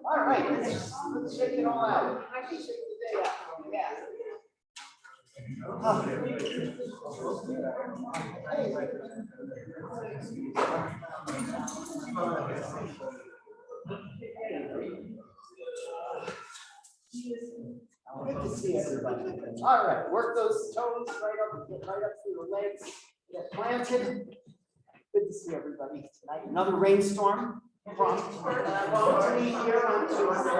All right, let's shake it all out. I can shake the day out. Yeah. Good to see everybody. All right, work those toes right up through the legs. Get planted. Good to see everybody tonight. Another rainstorm prompt. To meet here on Tuesday.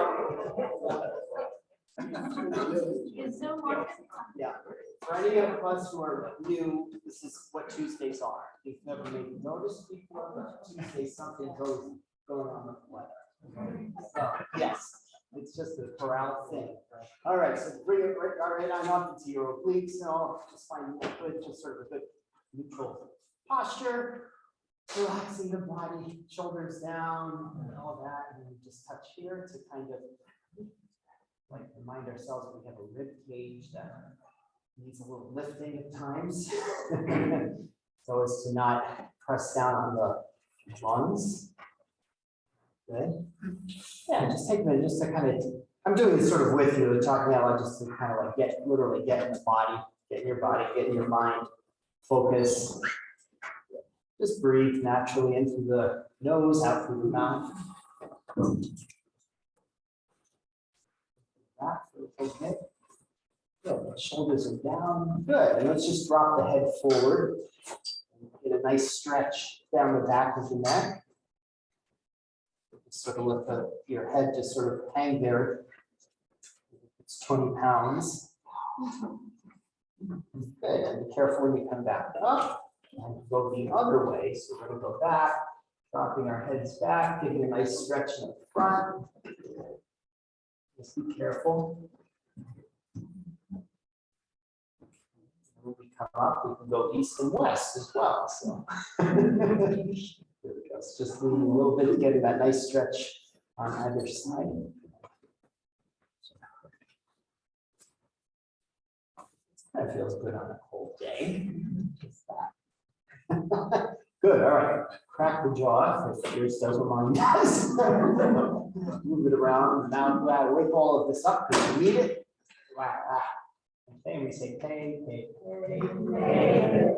Yeah. For any of us who are new, this is what Tuesdays are. If you've never maybe noticed before, but Tuesday something's always going on with the weather. So yes, it's just a corral thing. All right, so bring it right on up into your obliques and all. Just find good, just sort of a good neutral posture. Relaxing the body, shoulders down, and all that, and then just touch here to kind of like remind ourselves that we have a rib cage that needs a little lifting at times, so as to not press down on the lungs. Good. Yeah, just take a minute just to kind of. I'm doing this sort of with you, talking out loud, just to kind of like literally get in the body, get in your body, get in your mind, focus. Just breathe naturally in through the nose, out through the mouth. Okay. Good. The shoulders are down. Good. And let's just drop the head forward. Get a nice stretch down the back of the neck. Just sort of let your head just sort of hang there. It's 20 pounds. Good. And be careful when you come back up. And go the other way, so we're going to go back, dropping our heads back, giving a nice stretch in the front. Just be careful. When we come up, we can go east and west as well. So there we go. It's just a little bit of getting that nice stretch on either side. That feels good on a cold day. Just that. Good, all right. Crack the jaw if yours doesn't mind. Move it around. Now, wake all of this up because you need it. Wow. Okay, and we say pay, pay, pay, pay.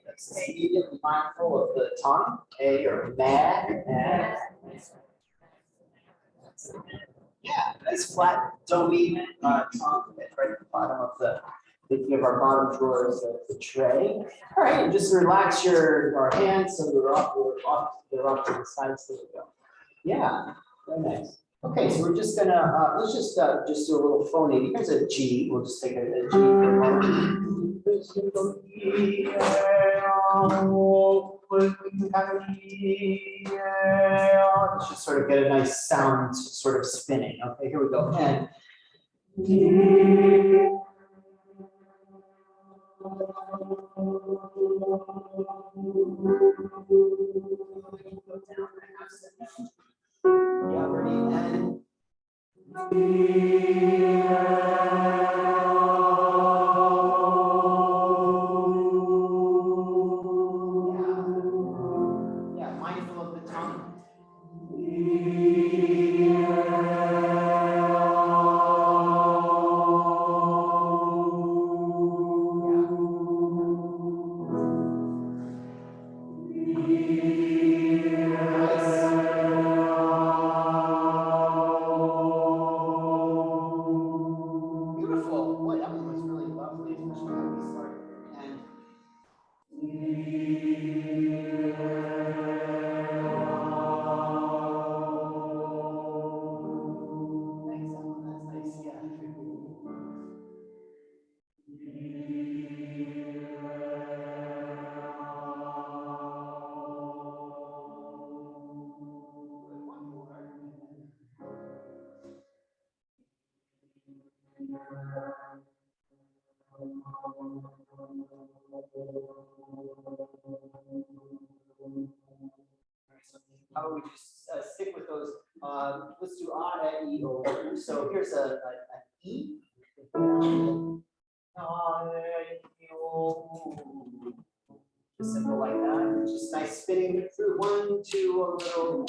Let's see, be mindful of the tongue. A or mad. Yeah, nice flat, doughy tongue right at the bottom of the. Thinking of our bottom drawers of the tray. All right, and just relax our hands so they're off to the side. So we go. Yeah, very nice. Okay, so we're just gonna let's just do a little phoning. Here's a G. We'll just take a G. Let's just sort of get a nice sound sort of spinning. Okay, here we go. And yeah, ready, and yeah, mindful of the tongue. How would we just stick with those? Let's do A, E, O. So here's an E. Just simple like that. Just nice spinning through 1, 2, a little.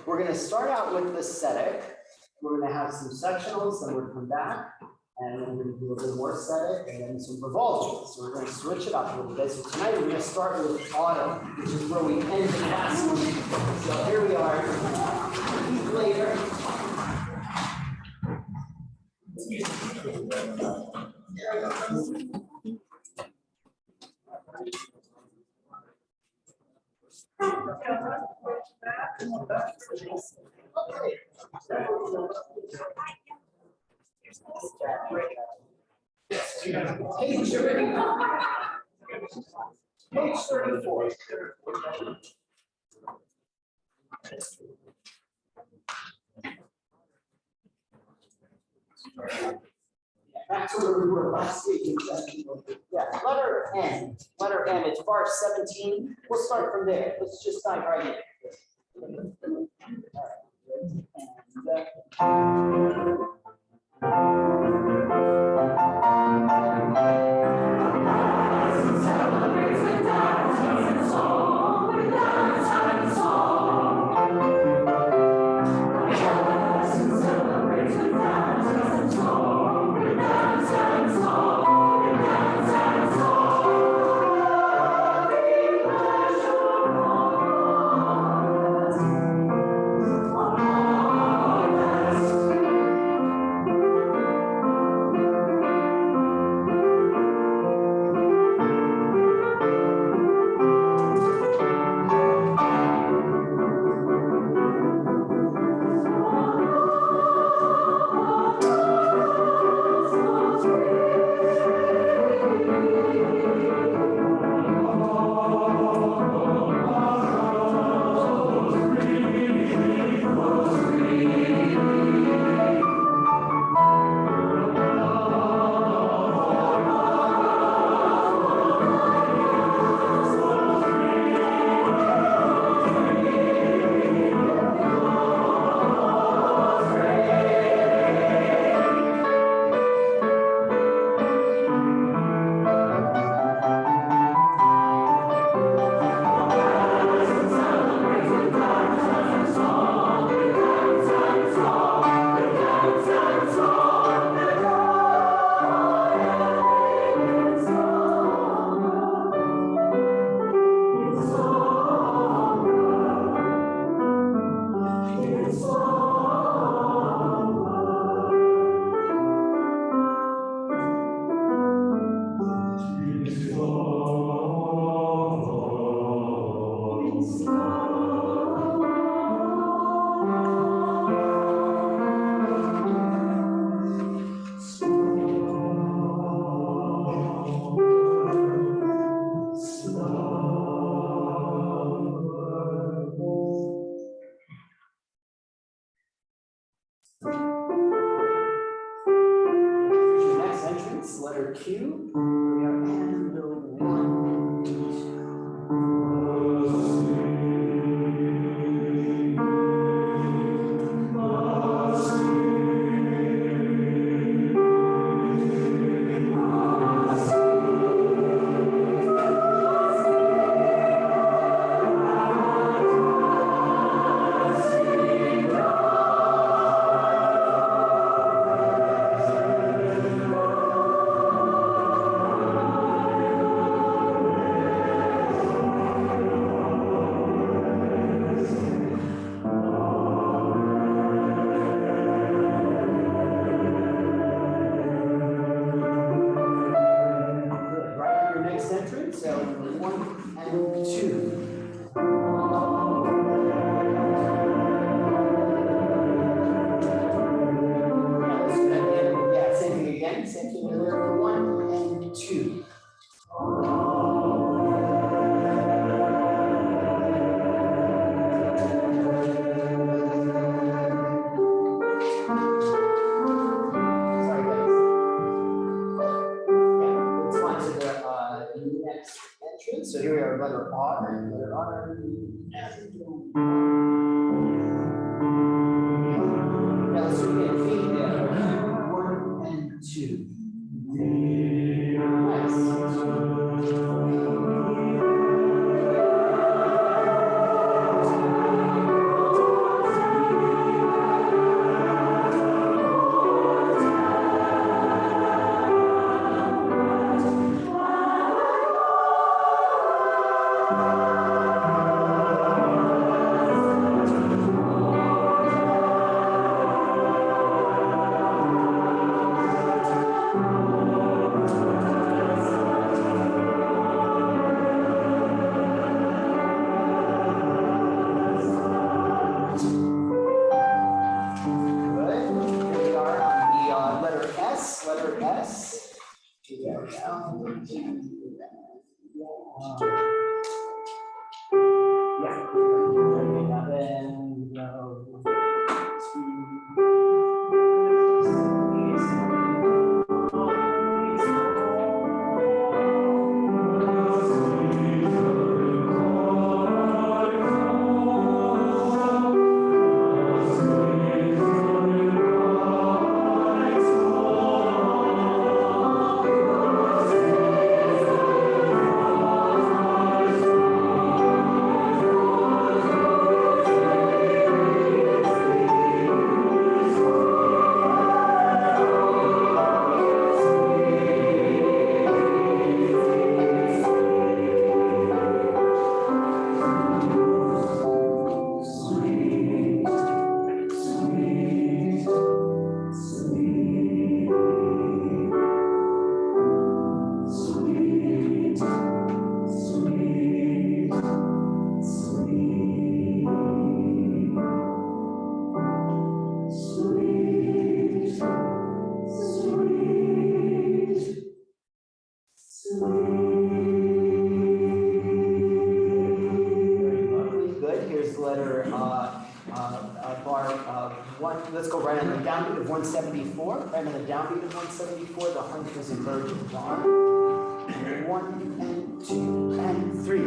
We're going to start out with the static. We're going to have some sectionals, then we're going to come back, and then we're going to do a little more static, and then some revolving. So we're going to switch it up a little bit. So tonight we're going to start with autumn, which is where we end the last week. So here we are, a week later. Page 34. That's where we were last week. Yeah, letter N. Letter N, it's bar 17. We'll start from there. Let's just dive right in. Letter Q. We have and 1, 2. Letter 1 and 2. Sorry, guys. Yeah, let's find the next entrance. So here we are, letter R. Letter R. Now let's do it again. Yeah. 1 and 2. Letter S. Yeah. Then go let's go right on the downbeat of 174. Right on the downbeat of 174, the 100 is inverted with R. 1 and 2 and 3.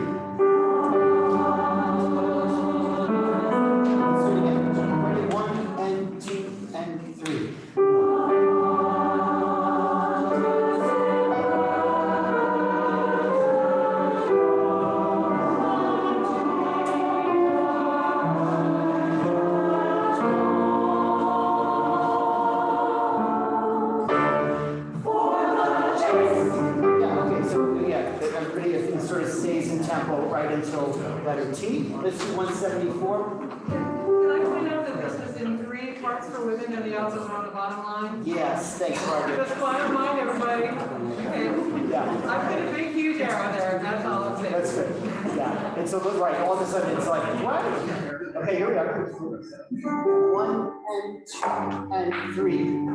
Let's do it again. Ready? 1 and 2 and 3. Sort of stays in tempo right until letter T. Let's do 174. Can I point out that this is in 3 parts for women and the others are on the bottom line? Yes, thanks, Margaret. Just want to remind everybody. Okay. Yeah. I put a big, huge arrow there, and that's all I'm saying. That's good. Yeah. And so, right, all of a sudden it's like, what? Okay, here we are. 1 and 2 and 3. 2.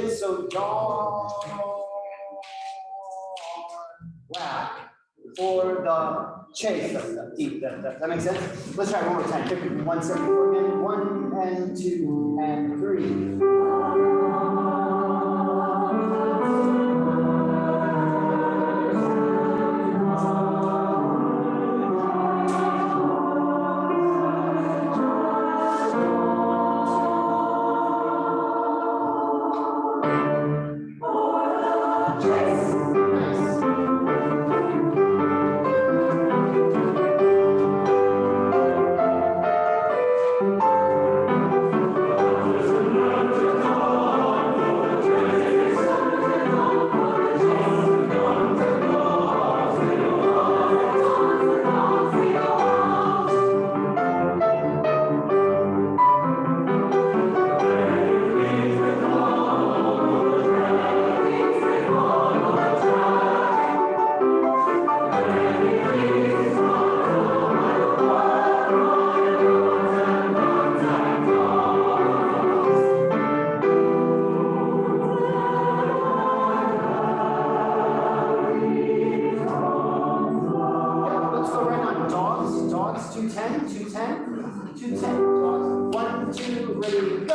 So dawn, whack for the chase. That makes sense? Let's try one more time. 174 again. 1 and 2 and 3.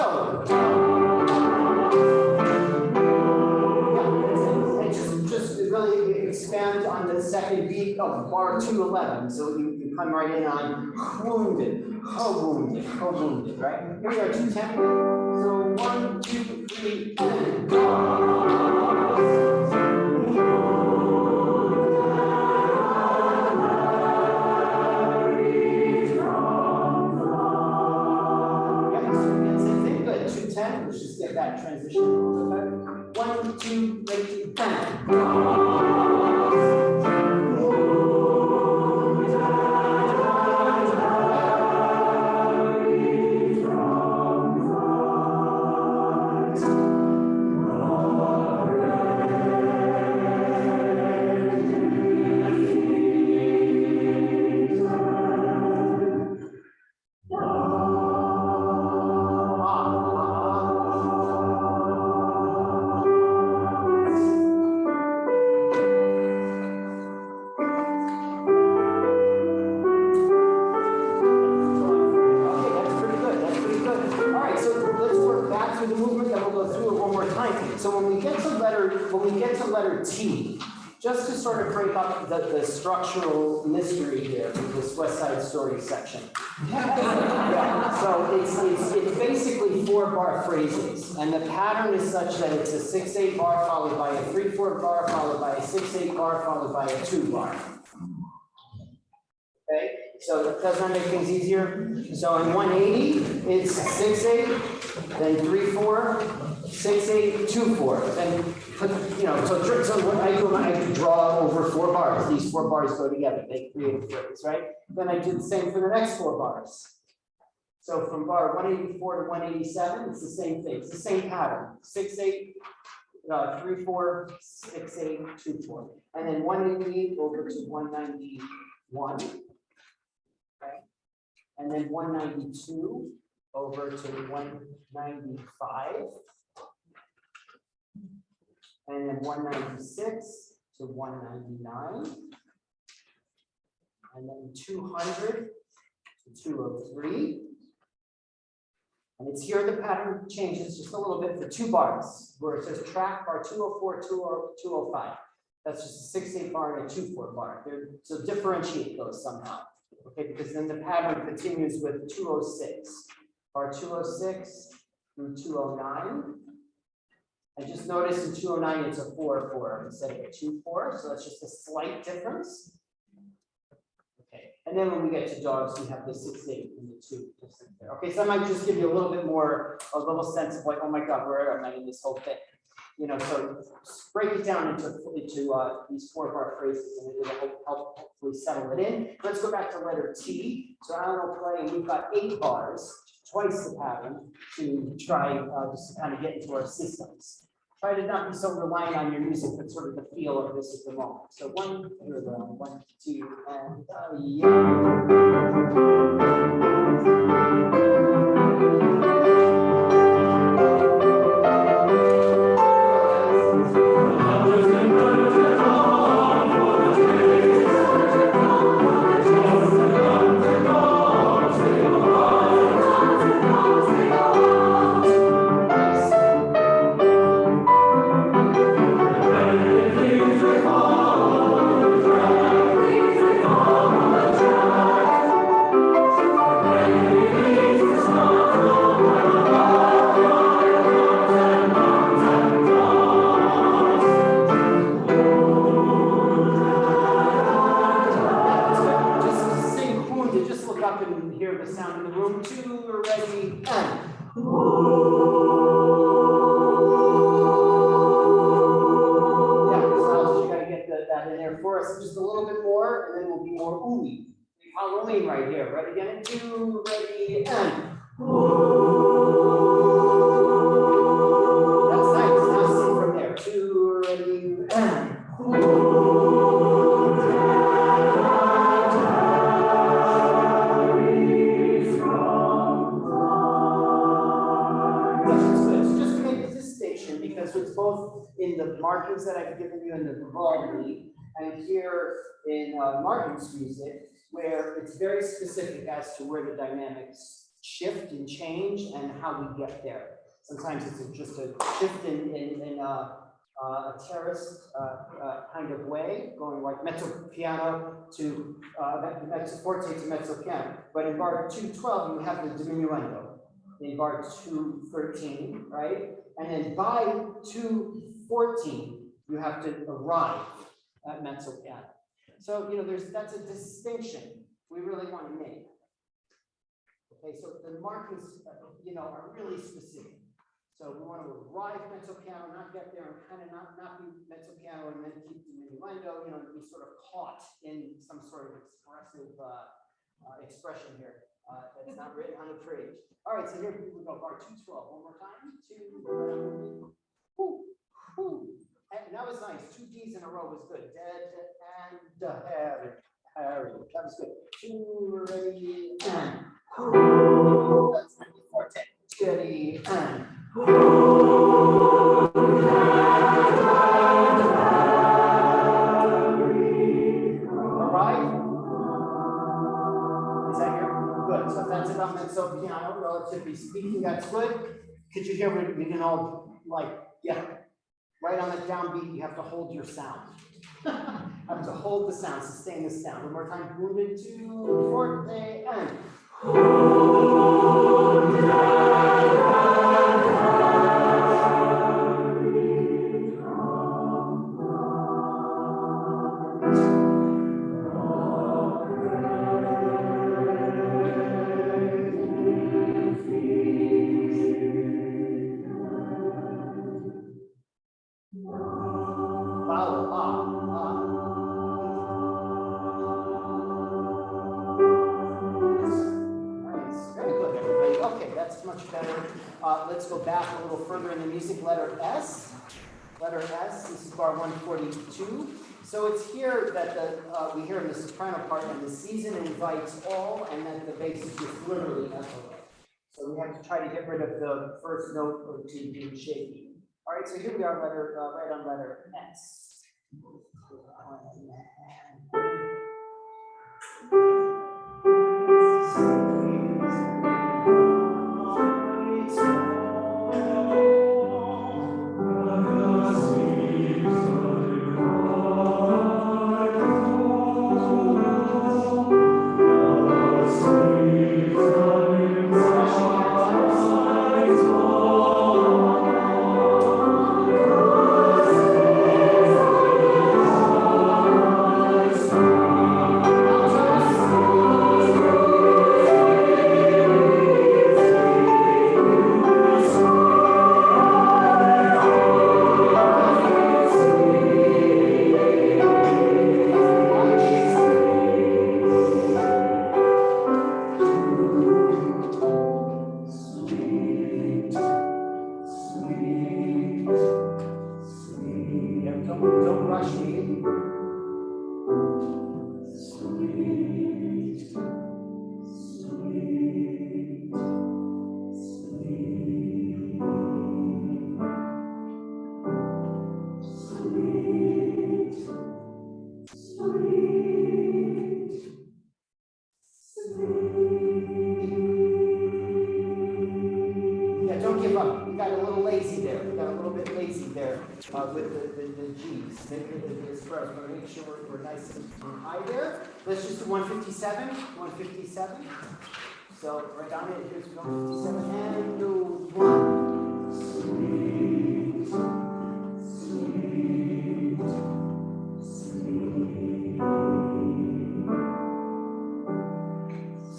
So, and just really expand on the second beat of bar 211. So you come right in on wounded, wounded, right? Here we are, 210. So 1, 2, 3, and good. 210. Let's just get that transition a little bit better. 1, 2, 3, 10. So when we get to letter T, just to sort of break up the structural mystery here with this West Side Story section. Yeah, so it's basically 4-bar phrases, and the pattern is such that it's a 6/8 bar followed by a 3/4 bar followed by a 6/8 bar followed by a 2 bar. Okay, so does that make things easier? So in 180, it's 6/8, then 3/4, 6/8, 2/4, and so what I do, I draw over 4 bars. These 4 bars go together, they create a phrase, right? Then I do the same for the next 4 bars. So from bar 184 to 187, it's the same thing. It's the same pattern. 6/8, 3/4, 6/8, 2/4, and then 188 over to 191. Okay, and then 192 over to 195. And then 196 to 199, and then 200 to 203. And it's here the pattern changes just a little bit for 2 bars, where it says track bar 204, 205. That's just a 6/8 bar and a 2/4 bar. So differentiate those somehow, okay? Because then the pattern continues with 206, bar 206 through 209. And just notice in 209, it's a 4/4 instead of a 2/4, so that's just a slight difference. Okay, and then when we get to dogs, we have the 6/8 and the 2 just like there. Okay, so I might just give you a little bit more, a little sense of like, oh my God, where am I in this whole thing? So break it down into these 4-bar phrases, and it'll help hopefully settle it in. Let's go back to letter T. So Alan will play, and we've got 8 bars, twice the pattern, to try just to kind of get into our systems. Try to not be so reliant on your music, but sort of the feel of this at the moment. So 1, 2, and just a little bit more, and then we'll be more ooey. Halloween right here. Ready again? 2, ready, and. That's nice. Now sing from there. 2, ready, and. So just to make this distinction, because it's both in the markings that I've given you in the Vivaldi, and here in Martin's music, where it's very specific as to where the dynamics shift and change and how we get there. Sometimes it's just a shift in a terraced kind of way, going like mezzo piano to mezzo forte to mezzo piano. But in bar 212, you have the diminuendo. In bar 213, right? And then by 214, you have to arrive at mezzo piano. So, that's a distinction we really want to make. Okay, so the markings, are really specific. So we want to arrive mezzo piano, not get there and kind of not be mezzo piano and then keep the diminuendo, be sort of caught in some sort of expressive expression here that's not written on the page. All right, so here we go, bar 212, one more time. And that was nice. 2 Ds in a row was good. Dead and Harry. That was good. 2 ready and that's forte. Ready and all right. Is that here? Good. So if that's about mezzo piano, relatively speaking, that's good. Could you hear we can all right on the downbeat, you have to hold your sound. Have to hold the sound, sustain the sound. One more time. Wounded 2 forte and much better. Let's go back a little further in the music. Letter S. Letter S. This is bar 142. So it's here that we hear in the soprano part, and the season invites all, and then the bass is just literally echoing. So we have to try to get rid of the first note or two being shaky. All right. So here we are. Right on letter S. Don't give up. We got a little lazy there. We got a little bit lazy there with the G's. But make sure we're nice and high there. Let's just do 157. 157. So right on it. Here's 157 and do 1. Sweet, sweet, sweet,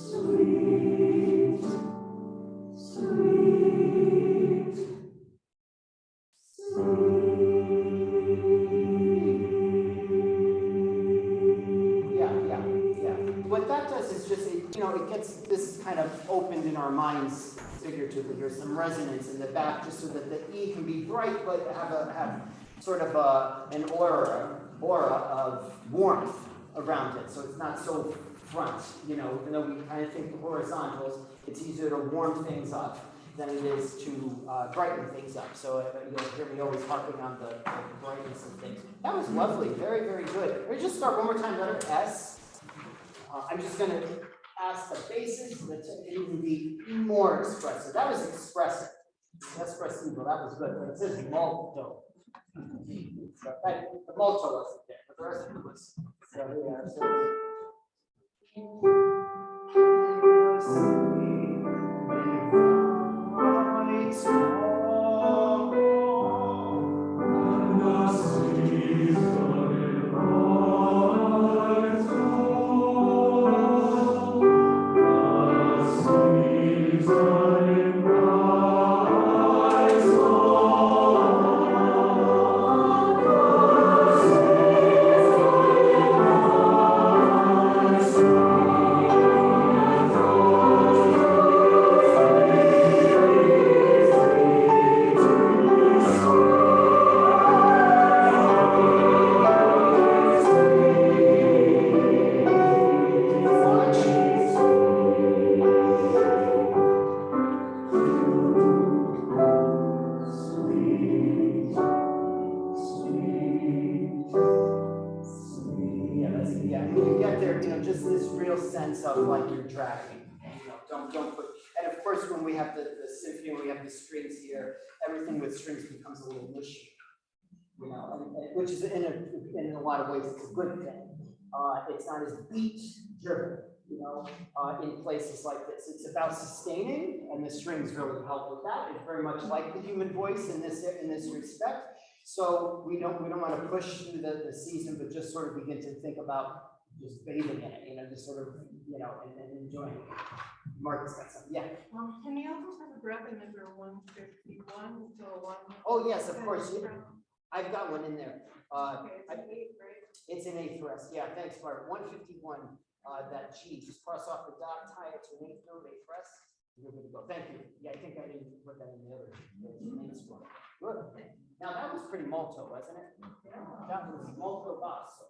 sweet, sweet. What that does is just, it gets this kind of opened in our minds figuratively. There's some resonance in the back just so that the E can be bright, but have sort of an aura of warmth around it. So it's not so front, even though we kind of think the horizontals, it's easier to warm things up than it is to brighten things up. So you'll hear me always harping on the brightness of things. That was lovely, very, very good. Let me just start one more time, letter S. I'm just going to ask the basses that it even be more expressive. That was expressive. Espressivo, that was good, but it says molto. So the molto wasn't there, but the rest of it was. So yeah, just this real sense of like you're dragging, don't put, and of course, when we have the symphony, we have the strings here, everything with strings becomes a little mushy, and which is in a lot of ways, it's a good thing. It's not as beat driven, in places like this. It's about sustaining, and the strings really help with that. It's very much like the human voice in this respect. So we don't want to push through the season, but just sort of begin to think about just bathing in it, just sort of, and enjoying it. Mark's got something, yeah. Can you also have a breath in measure 151 to 1? Oh, yes, of course. Yeah. I've got one in there. Okay, it's an 8, right? It's an 8 for us. Yeah, thanks, Mark. 151, that G, just cross off the dot, tie it to an 8th note, 8 for us. You're good to go. Thank you. Yeah, I think I didn't put that in the other next one. Good. Now, that was pretty molto, wasn't it? That was molto basso.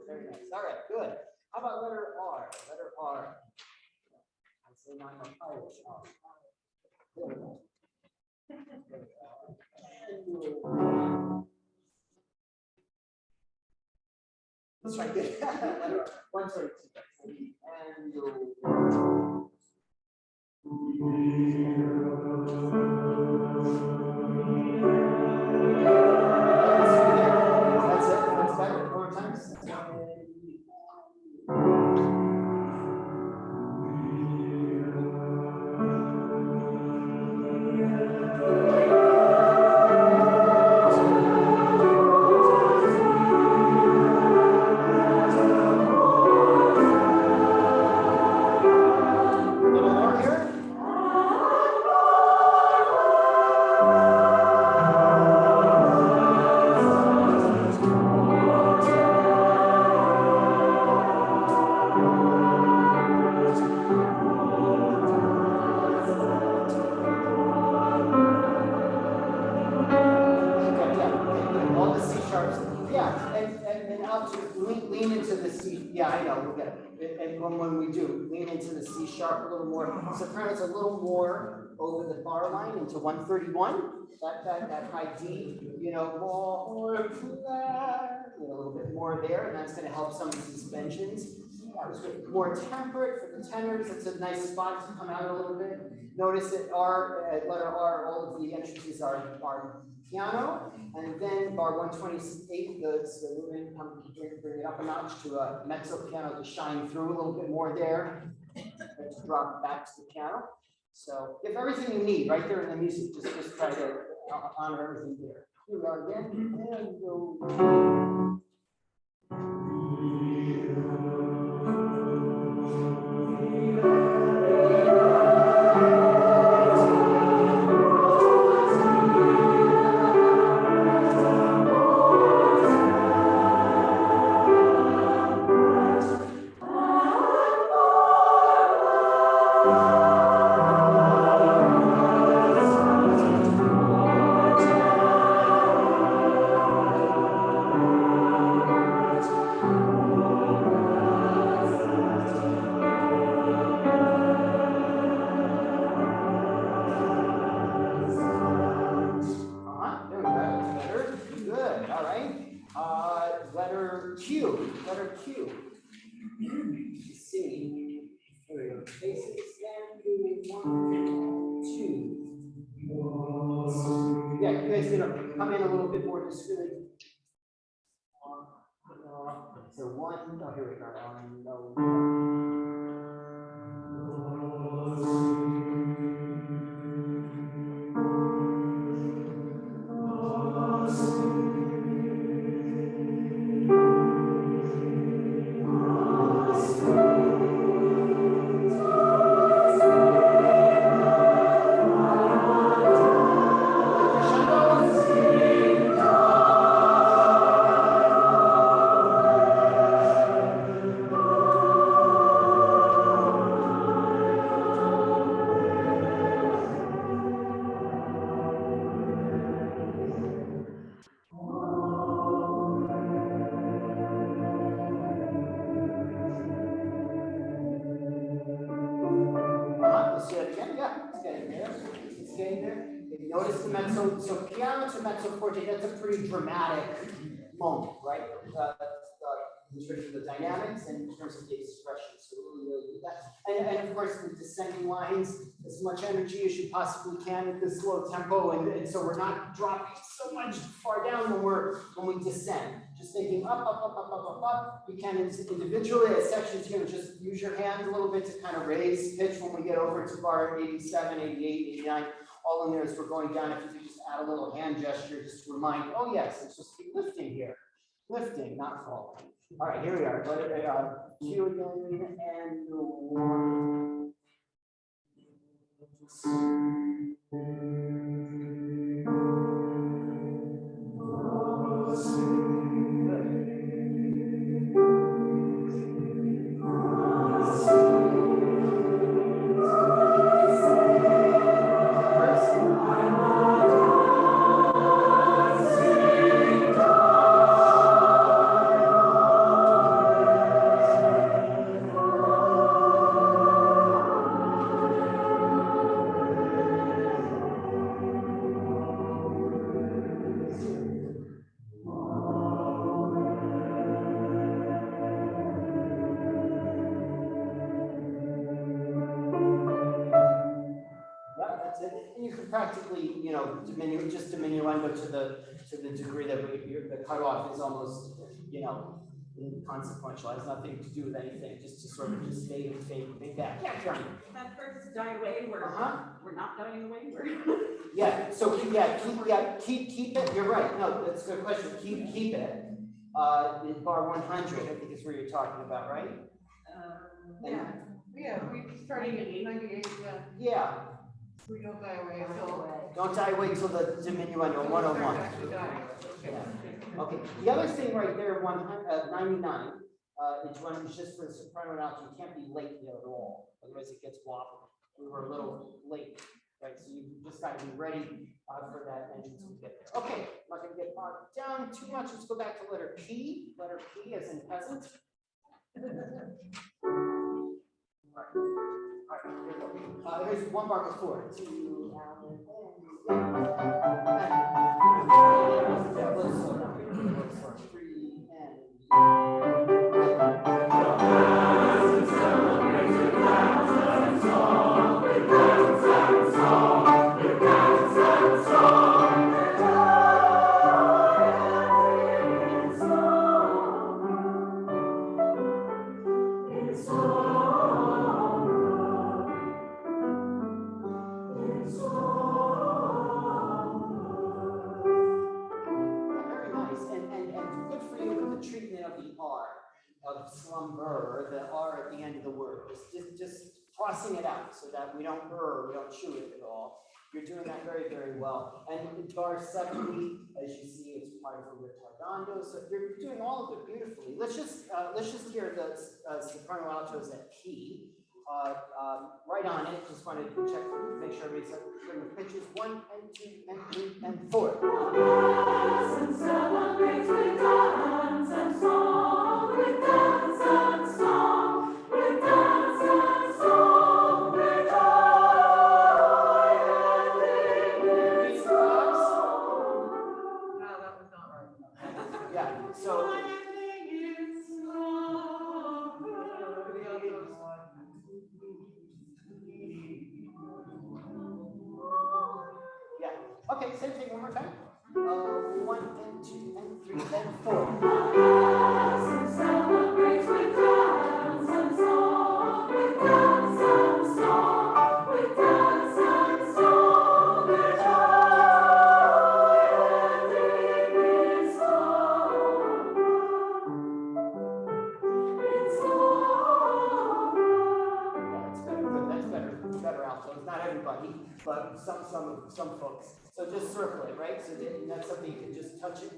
Very nice. All right, good. How about letter R? Letter R. I say not my Irish R. Let's try good. Letter R. 122. And that's it. That's better. 4 times. Lean into the C. Yeah, I know. We'll get it. And when we do, lean into the C sharp a little more. Soprano's a little more over the bar line into 131. That high D, more flat, a little bit more there, and that's going to help some of the suspensions. That was good. More temperate for the tenors. It's a nice spot to come out a little bit. Notice that letter R, all of the entrances are piano, and then bar 128, the movement bring it up a notch to a mezzo piano to shine through a little bit more there, and to drop back to the piano. So if everything you need right there in the music, just try to honor everything there. Here we are again, and go. Letter Q. C. to, come in a little bit more discreetly. So one, oh, here we go. One, no. Let's do it again. Yeah, it's getting there. It's getting there. Notice the mezzo. So piano to mezzo forte. That's a pretty dramatic moment, right? In terms of the dynamics and in terms of the expression. So really do that. And of course, the descending lines, as much energy as you possibly can at this slow tempo, and so we're not dropping so much far down when we descend. Just thinking up. You can individually as sections, just use your hand a little bit to kind of raise pitch when we get over to bar 87, 88, 89. All in there as we're going down. If you could just add a little hand gesture just to remind, oh yes, it's just keep lifting here. Lifting, not falling. All right, here we are. Let it cue again and one. And you can practically, diminuendo to the degree that the cutoff is almost, inconsequential. It has nothing to do with anything. Just to sort of just fade back. Yeah, Johnny. That first die away, we're not dying away. Yeah. So keep it. You're right. No, that's a good question. Keep it. In bar 100, I think is where you're talking about, right? Yeah. We starting at 98. Yeah. We don't die away until. Don't die away till the diminuendo 101. Yeah. Okay. The other thing right there, 99, is when it's just for the soprano and alto. You can't be late there at all, otherwise it gets wobbly. We were a little late, right? So you just got to be ready for that entrance when we get there. Okay, I'm not going to get bogged down too much. Let's go back to letter P. Letter P as in peasant. All right, here's one bar before. Two, yeah, let's slow down here. Let's start 3 and. Very nice, and good for you with the treatment of the R, of slumber, the R at the end of the word. Just crossing it out so that we don't chew it at all. You're doing that very, very well. And in bar 70, as you see, it's part of a retardando. So you're doing all of it beautifully. Let's just hear the soprano altos at key. Right on it. Just wanted to check, make sure everybody's putting the pitches 1 and 2 and 3 and 4. And celebrate with dance and song, with dance and song, with dance and song, with joy and living song. No, that was not right. Yeah, so. Yeah. Okay, same thing one more time. 1 and 2 and 3 and 4. Celebrates with dance and song, with dance and song, with dance and song, with joy ending in song. In song. That's better. Good. That's better. Better alto. It's not everybody, but some folks. So just circle it, right? So that's something you can just touch in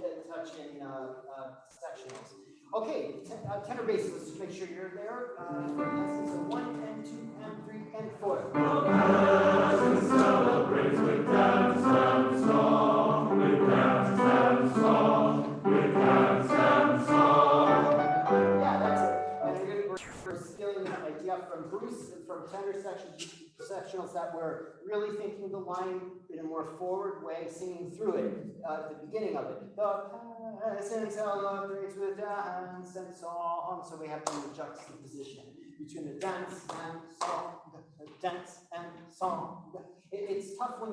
sectionals. Okay, tenor bass. Let's just make sure you're there. So 1 and 2 and 3 and 4. The celebrates with dance and song, with dance and song, with dance and song. Yeah, that's it. And we're stealing that idea from Bruce and from tenor sectionals that we're really thinking the line in a more forward way, singing through it at the beginning of it. The peasant celebrates with dance and song. So we have to do the juxtaposition between the dance and song, the dance and song. It's tough when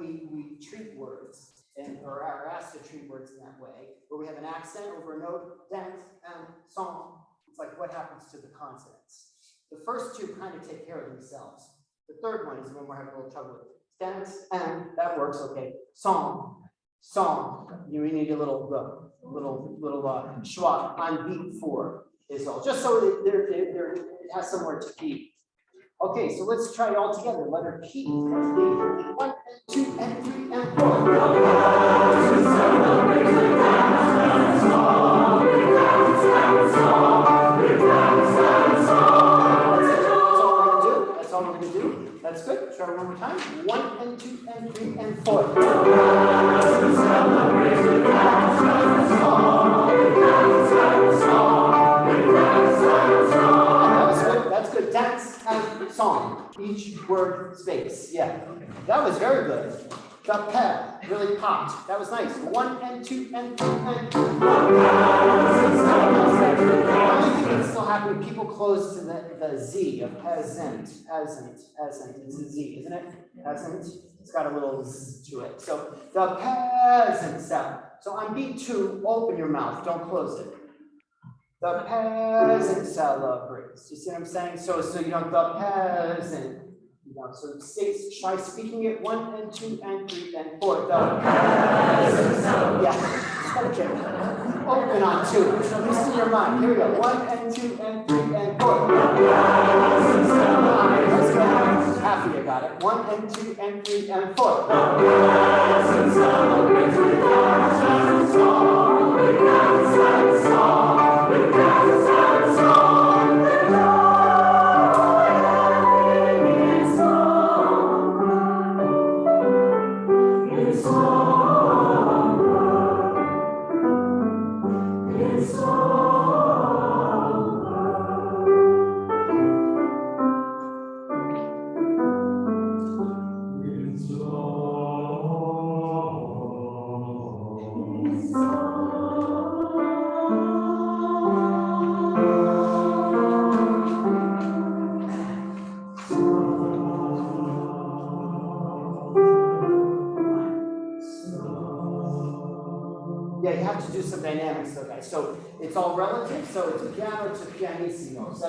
we treat words or are asked to treat words in that way, where we have an accent over a note, dance and song. It's like what happens to the consonants. The first two kind of take care of themselves. The third one is when we're having a little trouble with dance and that works okay. Song, song. You need a little schwa on beat 4 is all, just so it has somewhere to be. Okay, so let's try it all together. Letter P. 1 and 2 and 3 and 4. That's all we're gonna do. That's good. Try it one more time. 1 and 2 and 3 and 4. That's good. Dance and song. Each word space. Yeah. That was very good. The pep really popped. That was nice. 1 and 2 and 3 and 4. The only thing that's still happening, people close to the Z of peasant. It's a Z, isn't it? Peasant. It's got a little Z to it. So the peasant sound. So on beat 2, open your mouth. Don't close it. The peasant celebrates. You see what I'm saying? So you don't the peasant. So try speaking it 1 and 2 and 3 and 4. The peasant celebrates. Yeah. Okay. Open on 2. So listen to your mind. Here we go. 1 and 2 and 3 and 4. Let's go. Half of you got it. 1 and 2 and 3 and 4. The peasant celebrates with dance and song, with dance and song, with dance and song, with yeah, you have to do some dynamics though, guys. So it's all relative. So it's piano to pianissimo. So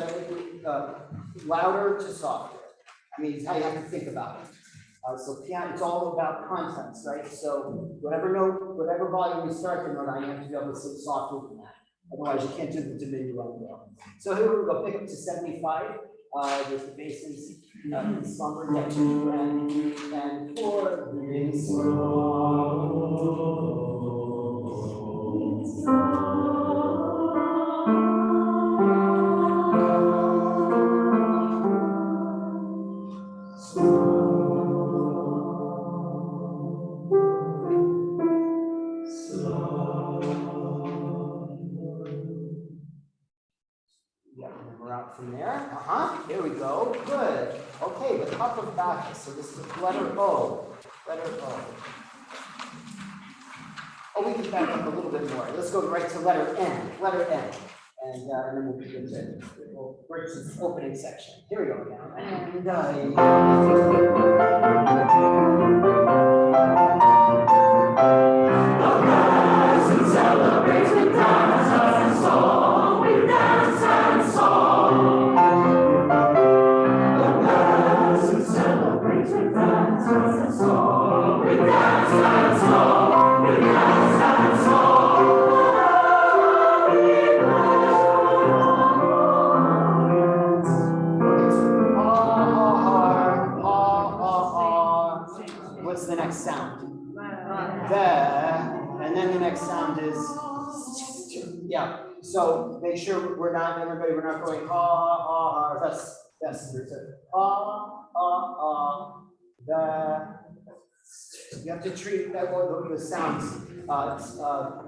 louder to softer. I mean, it's how you have to think about it. So piano, it's all about contents, right? So whatever note, whatever volume you start the note on, you have to be able to sing softer than that. Otherwise, you can't do the diminuendo well. So here we go, pick up to 75. There's the basses, slumber, yeah, 2 and 3 and 4. From there, here we go, good. Okay, the cup of Bacchus, so this is letter O, Oh, we can back up a little bit more. Let's go right to letter N, and then we'll begin to, we're to this opening section. Here we go now, and What's the next sound? The, and then the next sound is, yeah. So make sure we're not, everybody, we're not going that's there's a the. You have to treat that one the sounds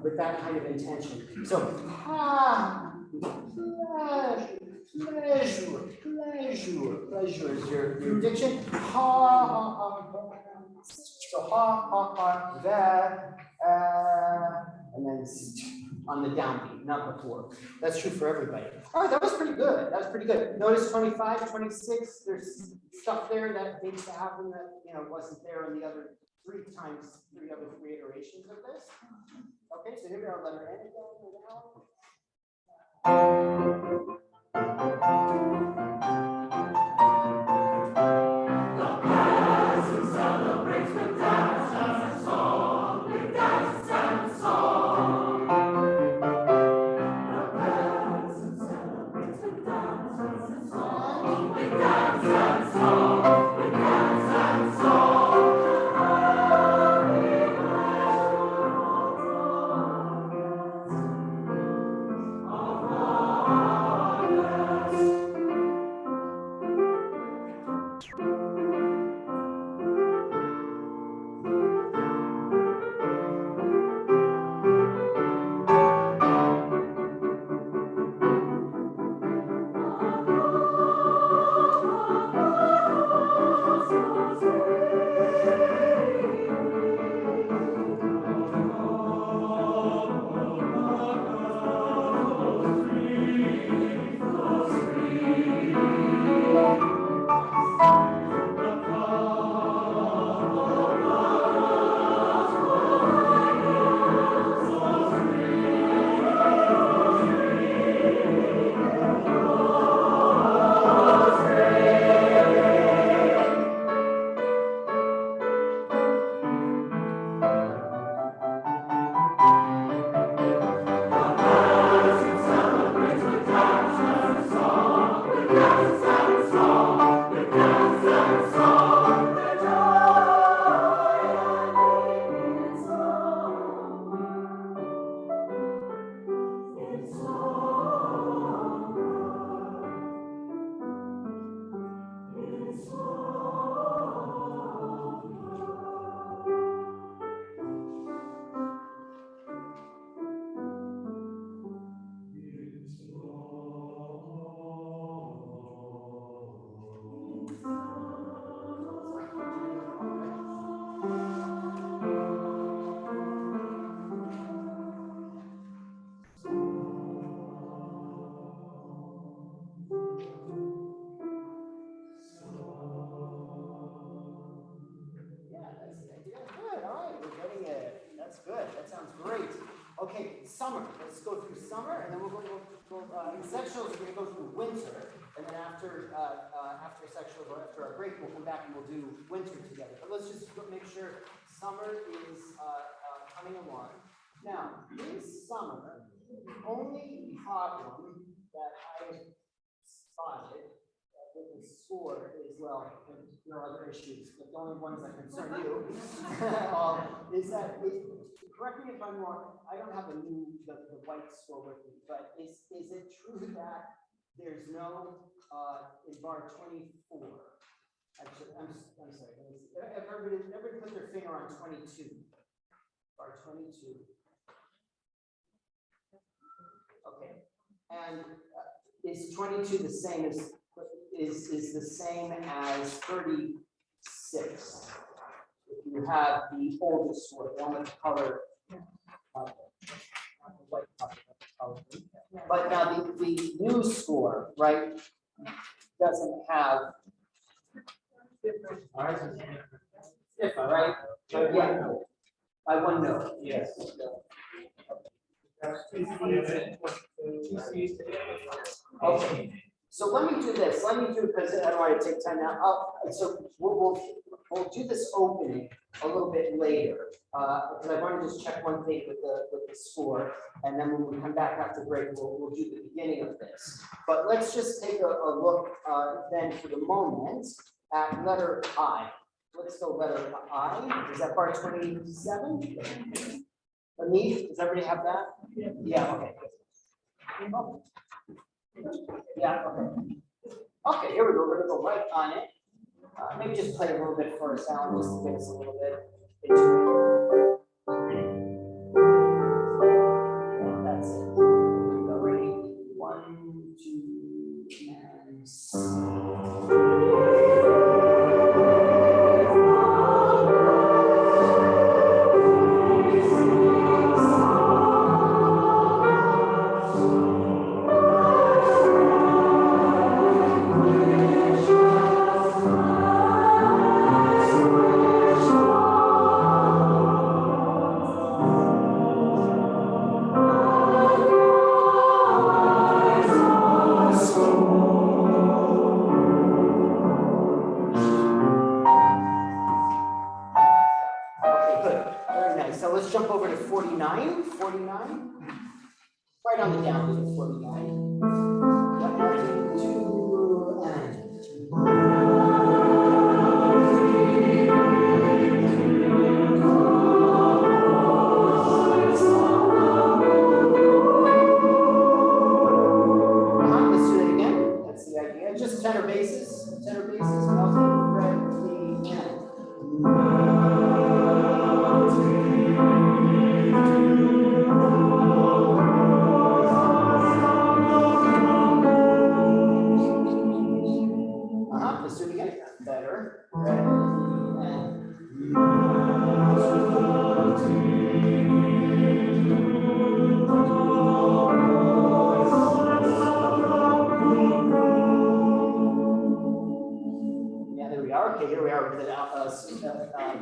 with that kind of intention. So pleasure is your diction. So and then on the downbeat, not before. That's true for everybody. All right, that was pretty good. That was pretty good. Notice 25, 26, there's stuff there that needs to happen that, wasn't there in the other three iterations of this. Okay, so here we are, letter N again. Okay, summer. Let's go through summer, and then we'll go in sectionals. We're going to go through winter, and then after sectionals or after our break, we'll come back and we'll do winter together. But let's just make sure summer is coming along. Now, this summer, the only problem that I spotted with the score is, well, there are other issues, but the only ones that concern you is that correct me if I'm wrong, I don't have the white score with me, but is it true that there's no in bar 24? Actually, I'm sorry. Everybody put their finger on 22. Bar 22. Okay. And is 22 the same as is the same as 36? If you have the oldest score, the one with the color, white color. But now the new score, right, doesn't have different, right? Yeah. I one note. Yes. Okay. So let me do this. Let me do, because I don't want to take time now. So we'll we'll do this opening a little bit later, because I want to just check one thing with the score, and then when we come back after break, we'll do the beginning of this. But let's just take a look then for the moment at letter I. Let's go letter I. Is that part 27? Anif, does everybody have that? Yeah, okay. Oh. Yeah, okay. Okay, here we go. We're gonna go right on it. Maybe just play a little bit for a sound, just to get us a little bit into it. That's it. Here we go. Ready? 1, 2, and so let's jump over to 49. 49. Right on the down beat of 49. Yep, 2, and. Let's do it again. That's the idea. Just tenor basses, melting, red, and. Let's do it again. Better. Ready, and. Yeah, there we are. Okay, here we are with the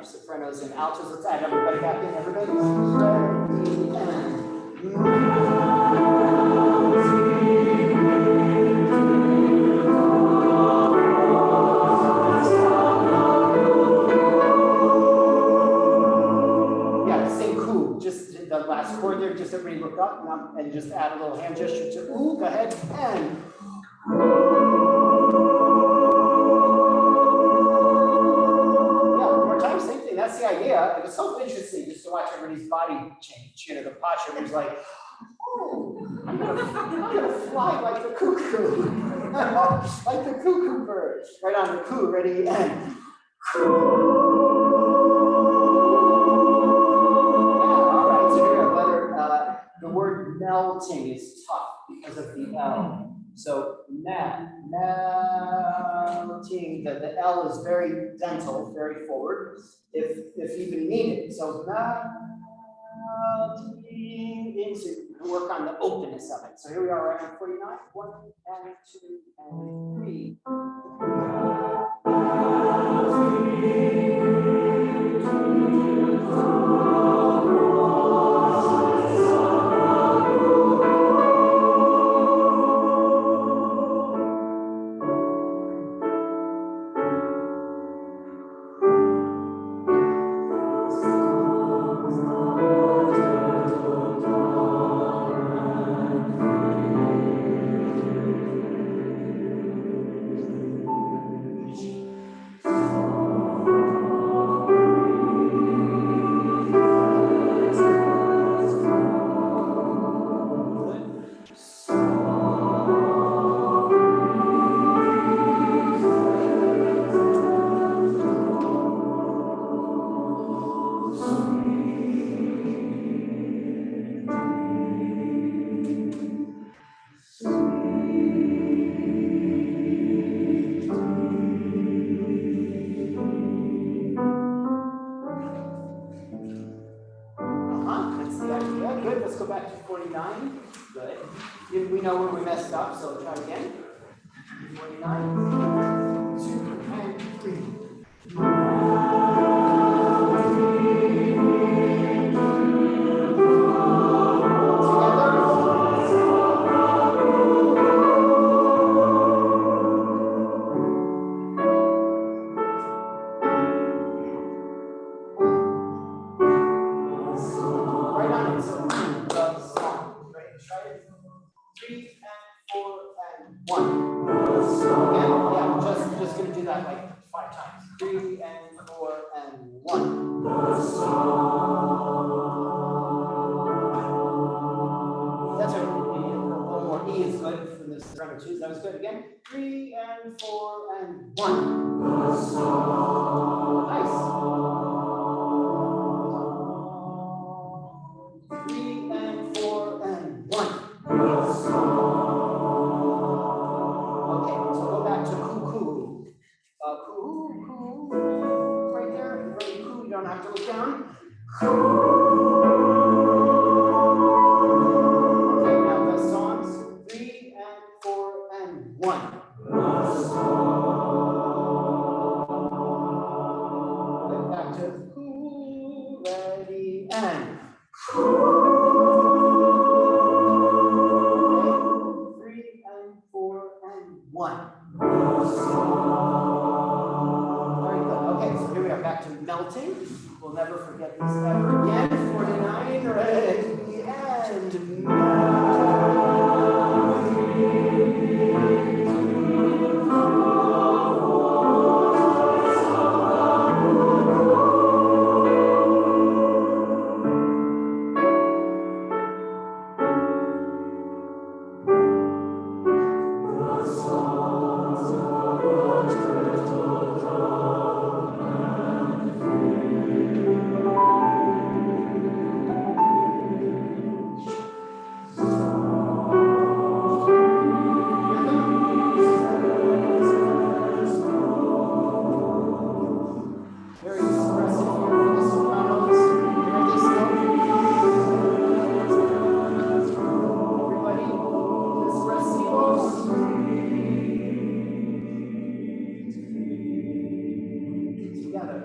sopranos and altos. Let's add everybody back in. Everybody. Ready, and. Just the last chord there, just everybody look up and just add a little hand gesture to ooh, go ahead, and. Yeah, one more time, same thing, that's the idea. It was so interesting just to watch everybody's body change, the posture was like, oh, I'm gonna fly like the cuckoo, like the cuckoo bird, right on the coo, ready, and. The word melting is tough because of the L. So melting, the L is very dental, very forward, if even needed. So melting, so you can work on the openness of it. So here we are right on 49. 1 and 2 and 3. Let's go back to 49. Good. We know where we messed up, so try again. 49. 2 and 3. one. That's right. A little more E is good for this rubber twos. That was good. Again, 3 and 4 and 1. Nice. 3 and 4 and 1. Okay, so go back to cuckoo. Cuckoo. Right there. Very cool. You don't have to look down. Okay, now the songs 3 and 4 and 1. Right back to cool, ready, and. Okay, 3 and 4 and 1. Very good. Okay, so here we are back to melting. We'll never forget this ever again. 49, ready, and very expressive here for the sopranos. Hear this note? Everybody, expressivos. Together.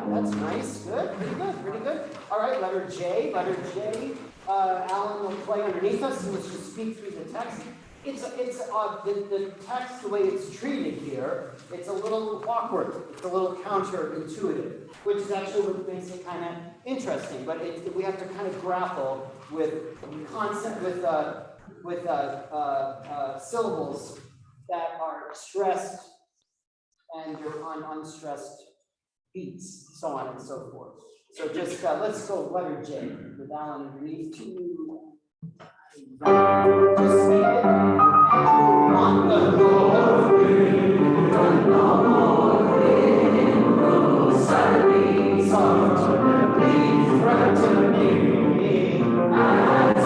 That's nice. Good. Pretty good. Pretty good. All right. Letter J. Letter J. Alan will play underneath us, and let's just speak through the text. The text, the way it's treated here, it's a little awkward. It's a little counterintuitive, which is actually what makes it kind of interesting. But we have to kind of grapple with concept with syllables that are stressed and you're on unstressed beats, so on and so forth. So just let's go letter J with Alan underneath. 2, just say it. And 1, the Lord will suddenly threaten me as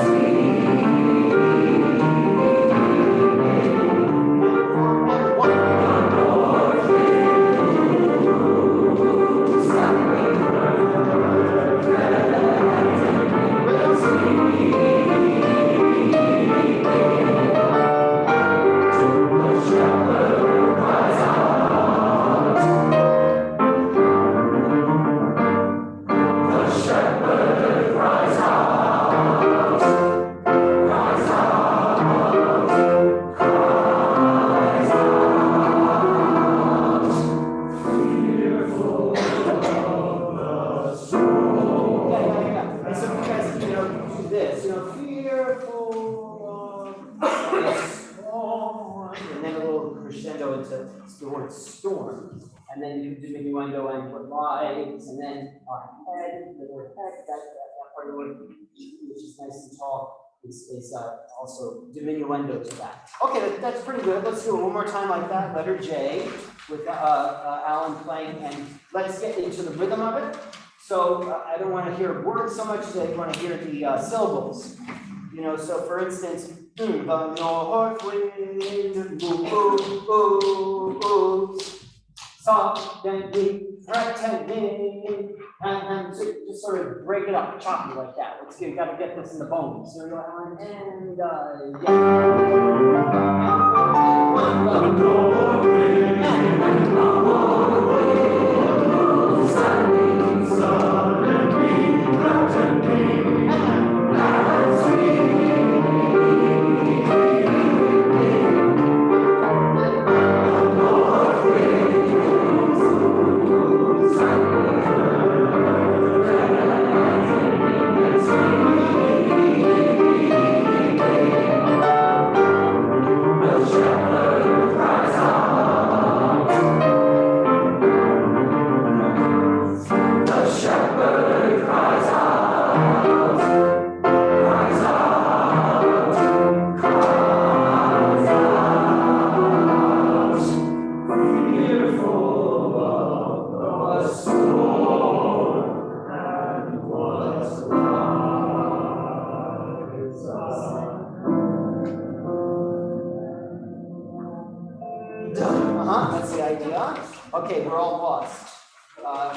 the word storm. And then you do diminuendo and put lives, and then head, the word head, that part of the word, which is nice and tall, is also diminuendo to that. Okay, that's pretty good. Let's do it one more time like that. Letter J with Alan playing, and let's get into the rhythm of it. So I don't want to hear words so much as I want to hear the syllables. You know, so for instance, the north wind moves softly, threatening, and just sort of break it up, choppy like that. Let's get, you got to get this in the bones. Here we go, Alan, and that's the idea. Okay, we're all lost.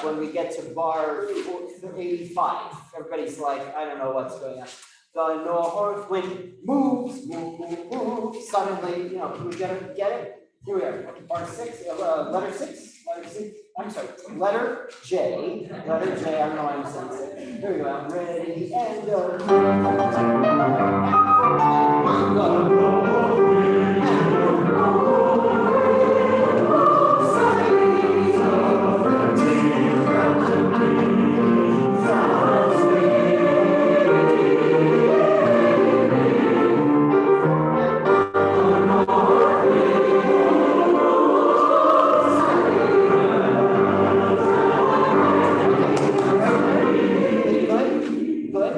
When we get to bar 85, everybody's like, I don't know what's going on. The north wind moves, suddenly, you know, can we get it? Here we are, bar 6, letter 6, I'm sorry, letter J, I don't know why I'm saying it. Here we go, I'm ready, and good,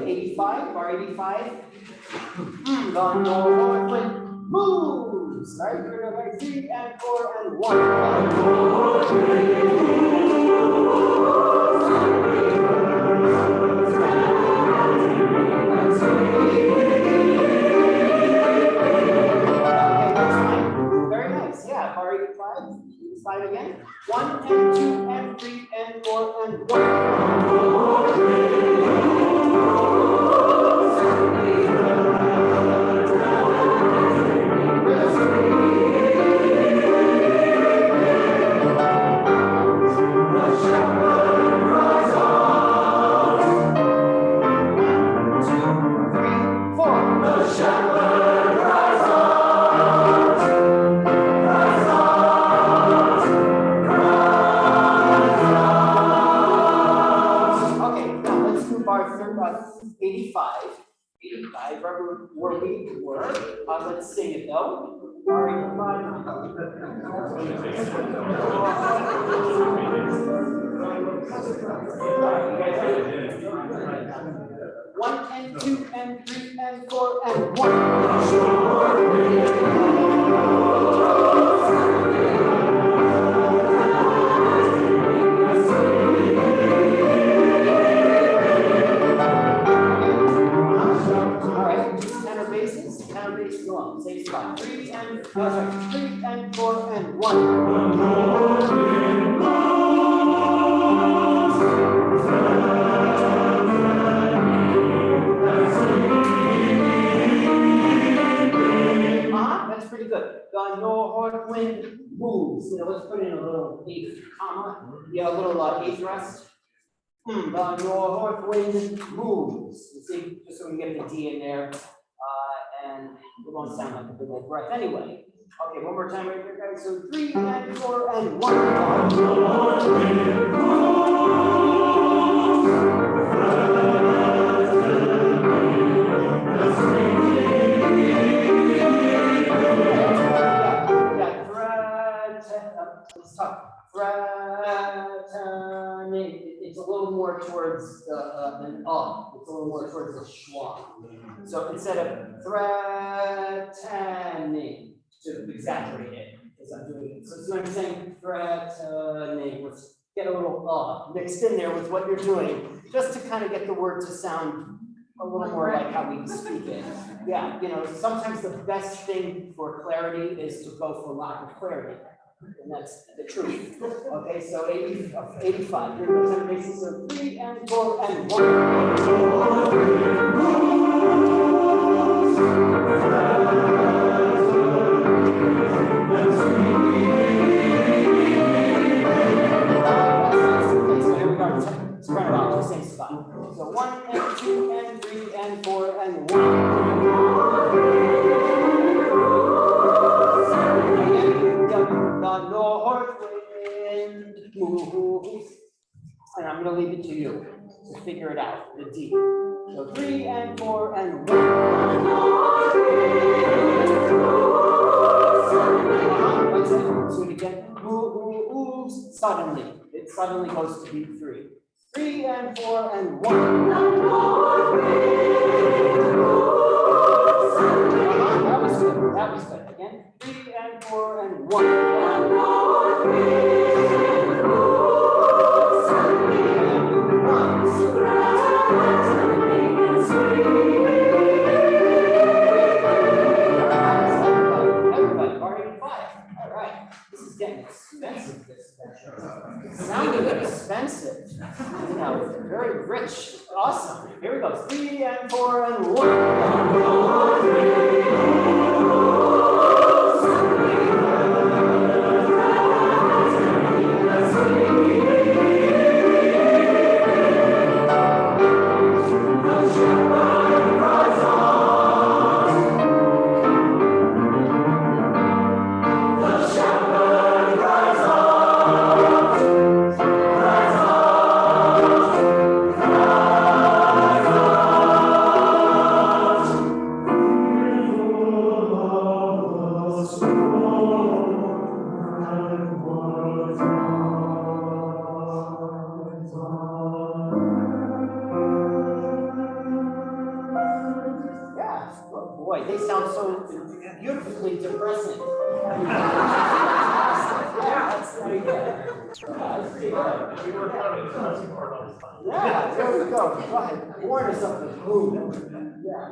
85, bar 85. The north wind moves. Right, we're going to 3 and 4 and 1. Okay, that's fine. Very nice. Yeah, bar 85. 5 again. 1 and 2 and 3 and 4 and 1. Where we were. Let's sing it though. One and 2 and 3 and 4 and 1. Same spot. 3 and 4 and 1. That's pretty good. The north wind moves. You know, let's put in a little eighth comma. Yeah, a little eighth rest. The north wind moves. You see, just so we get the D in there. And it won't sound like a big old breath anyway. Okay, one more time right here, guys. So 3 and 4 and 1. threatening. It's a little more towards an It's a little more towards the schwa. So instead of threatening, to exaggerate it, because I'm doing it. So I'm saying threatening. Let's get a little mixed in there with what you're doing, just to kind of get the word to sound a little more like how we speak it. Yeah, you know, sometimes the best thing for clarity is to go for lack of clarity. And that's the truth. Okay, so 85. Here goes on basis of 3 and 4 and 1. Spread it out to the same spot. So 1 and 2 and 3 and 4 and 1. The north wind moves. And I'm going to leave it to you to figure it out, the D. So 3 and 4 and 1. Let's do it again. Moves suddenly. It suddenly goes to beat 3. 3 and 4 and 1. That was good. That was good. Again. 3 and 4 and 1. Everybody, already 5. All right. This is getting expensive. It sounded expensive. You know, very rich. Awesome. Here we go. 3 and 4 and 1. Boy, they sound so beautifully depressing. Yeah, that's pretty good. That's pretty good. Yeah, there we go. Go ahead. Warn us something. Boom. Yeah.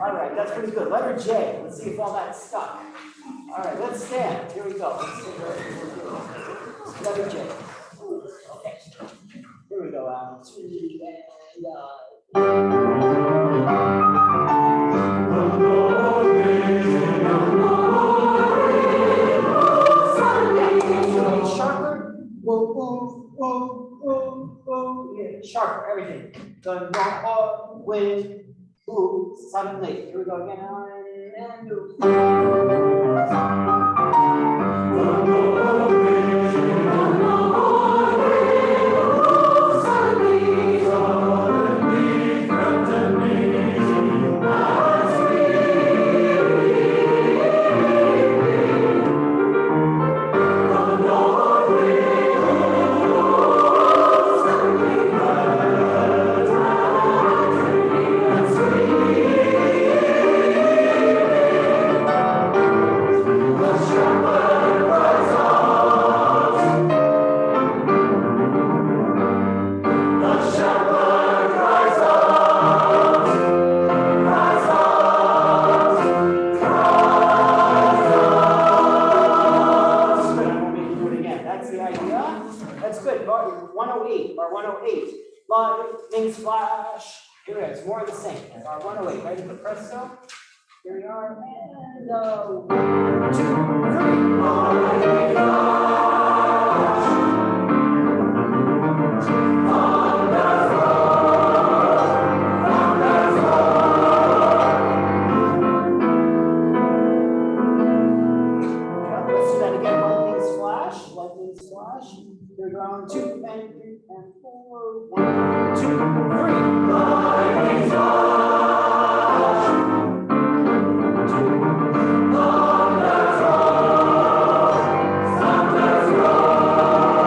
All right, that's pretty good. Letter J. Let's see if all that's stuck. All right, let's stand. Here we go. Letter J. Okay. Here we go. 2 and sharper. Yeah, sharper, everything. The north wind moves suddenly. Here we go again. And move. Lightning flash. Here it is, more of the same. Our 108. Ready for presto? Here we are. And 1, 2, 3. Lightning flash. Thunders roll. Thunders roll. Let's do that again. Lightning flash. Lightning flash. Here we go. 2 and 3 and 4. 1, 2, 3. Lightning flash. 2. Thunders roll. Thunders roll.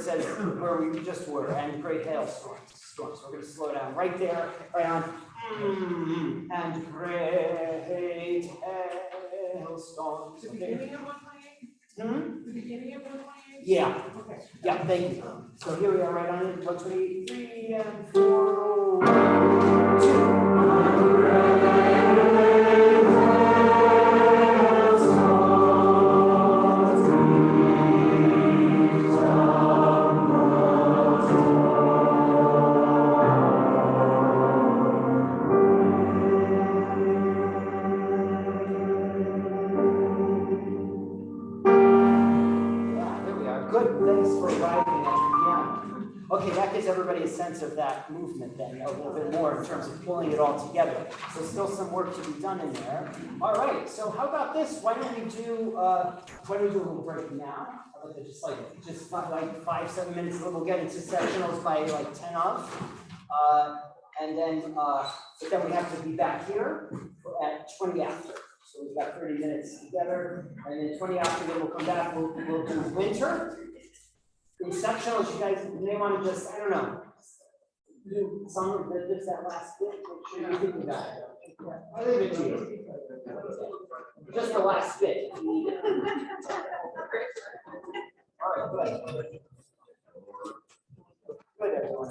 it says where we just were, and great hailstorms. So we're going to slow down right there, right on. And great hailstorms. The beginning of 128? The beginning of 128? Yeah. Okay. Yeah, thank you. So here we are right on it, 123 and 4. Good, thanks for arriving at the piano. Okay, that gives everybody a sense of that movement then, a little bit more in terms of pulling it all together. So still some work to be done in there. All right, so how about this? Why don't we do a little break now? Just 5-7 minutes, and then we'll get into sectionals by like 10 of. And then, but then we have to be back here at 20 after. So we've got 30 minutes together, and then 20 after, then we'll come back, we'll do winter. In sectionals, you guys may want to just, I don't know, do some of this, that last bit, make sure you're thinking about it. I'll leave it to you. Just the last bit. If you need it. All right, good. Good, everyone.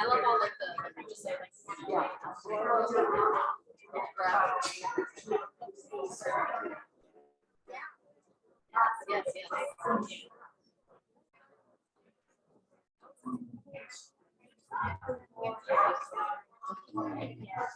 I love all like the just say like yes.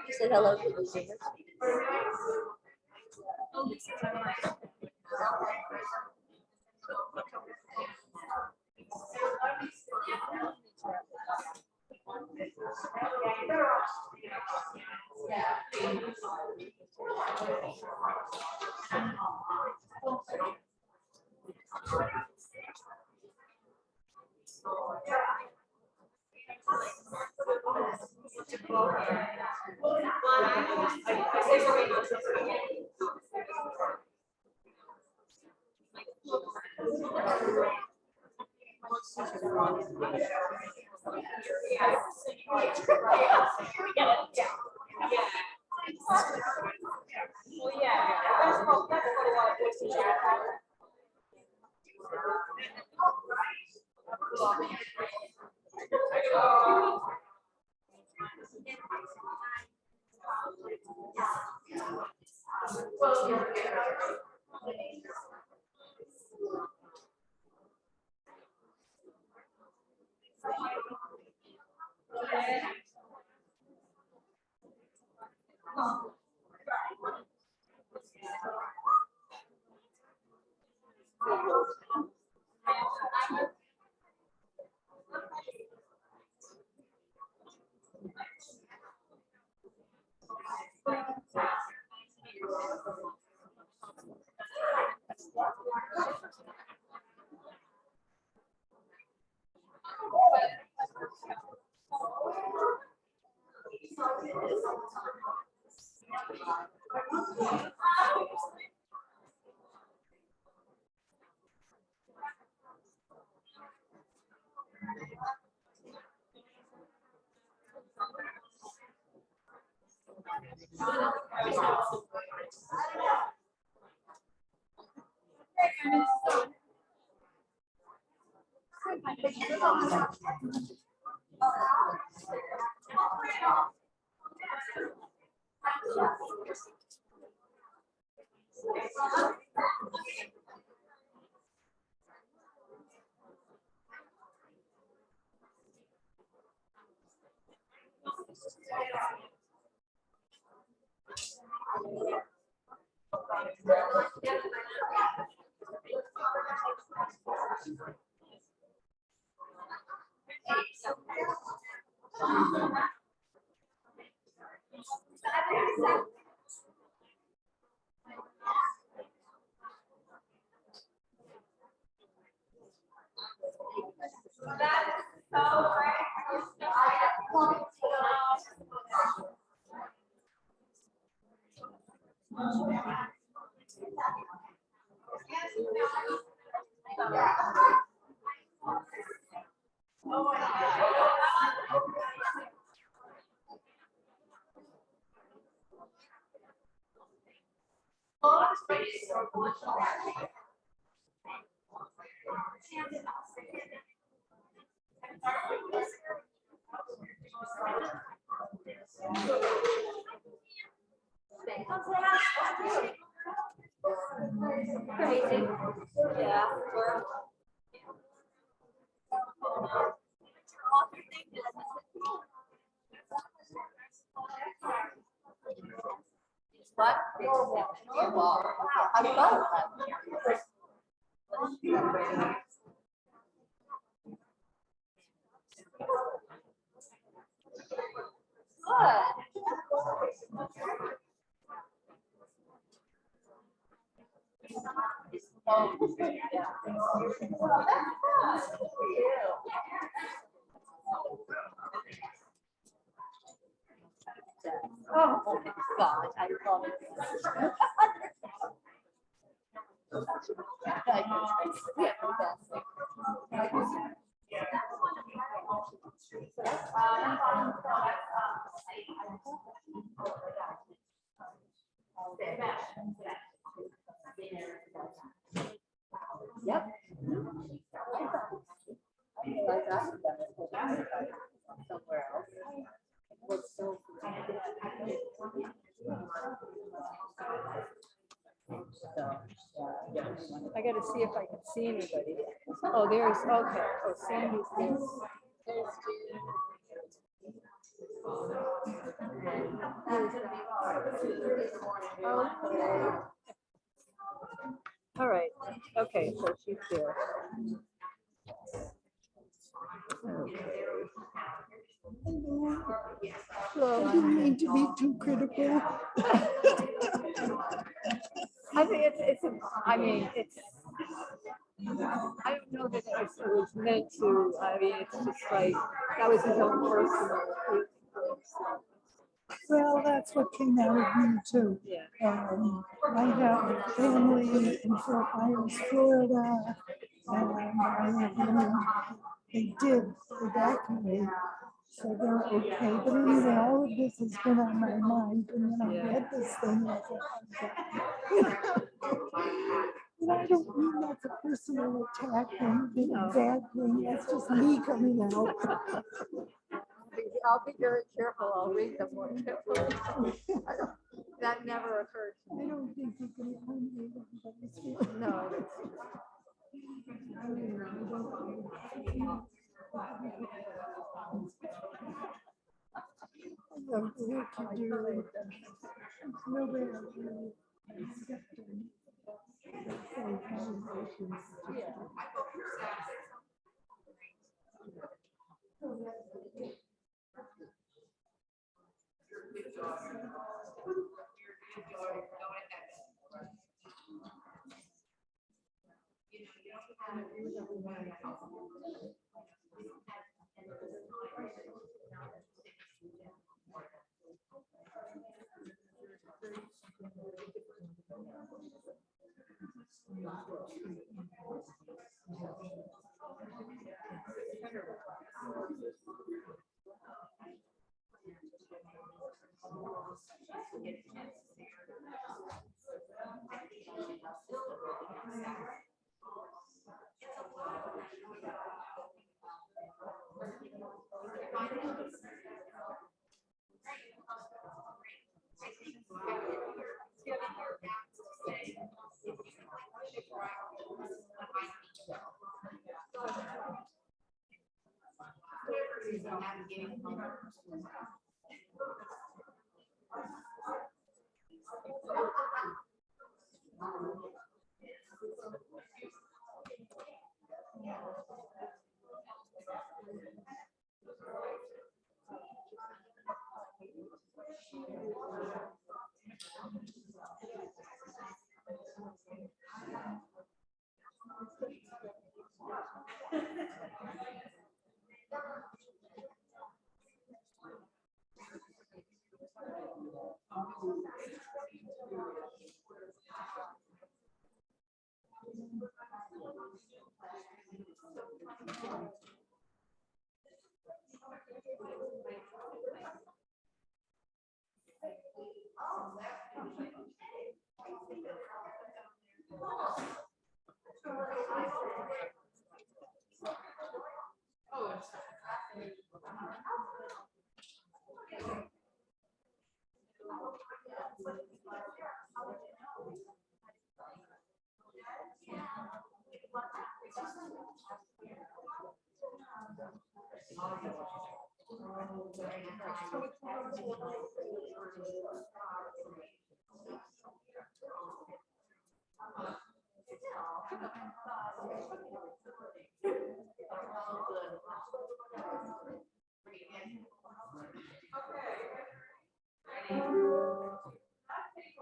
You said hello to the singers. Crazy. Yeah. What? Wow. I love that. Oh, yeah. Oh my God, I love it. Yep. I realized I had done it somewhere else. It was so I gotta see if I can see anybody. Oh, there's, okay, oh, Sandy's there. Okay. All right, okay, so she's there. Okay. So, I didn't mean to be too critical. I think I mean, I don't know that it was meant to, I mean, it's just like, that was his own personal. Well, that's what came out of me too. Yeah. I have family in Fort Myers, Florida, and they did evacuate, so they're okay. But anyway, all of this has been on my mind, and then I read this thing, and I thought, and I don't mean that's a personal attack or a bad thing. That's just me coming out. I'll be very careful, I'll read them more carefully. That never occurred to I me. don't think you can eliminate everybody's feelings. No, The work you do, no way I really accept them. That take-home message was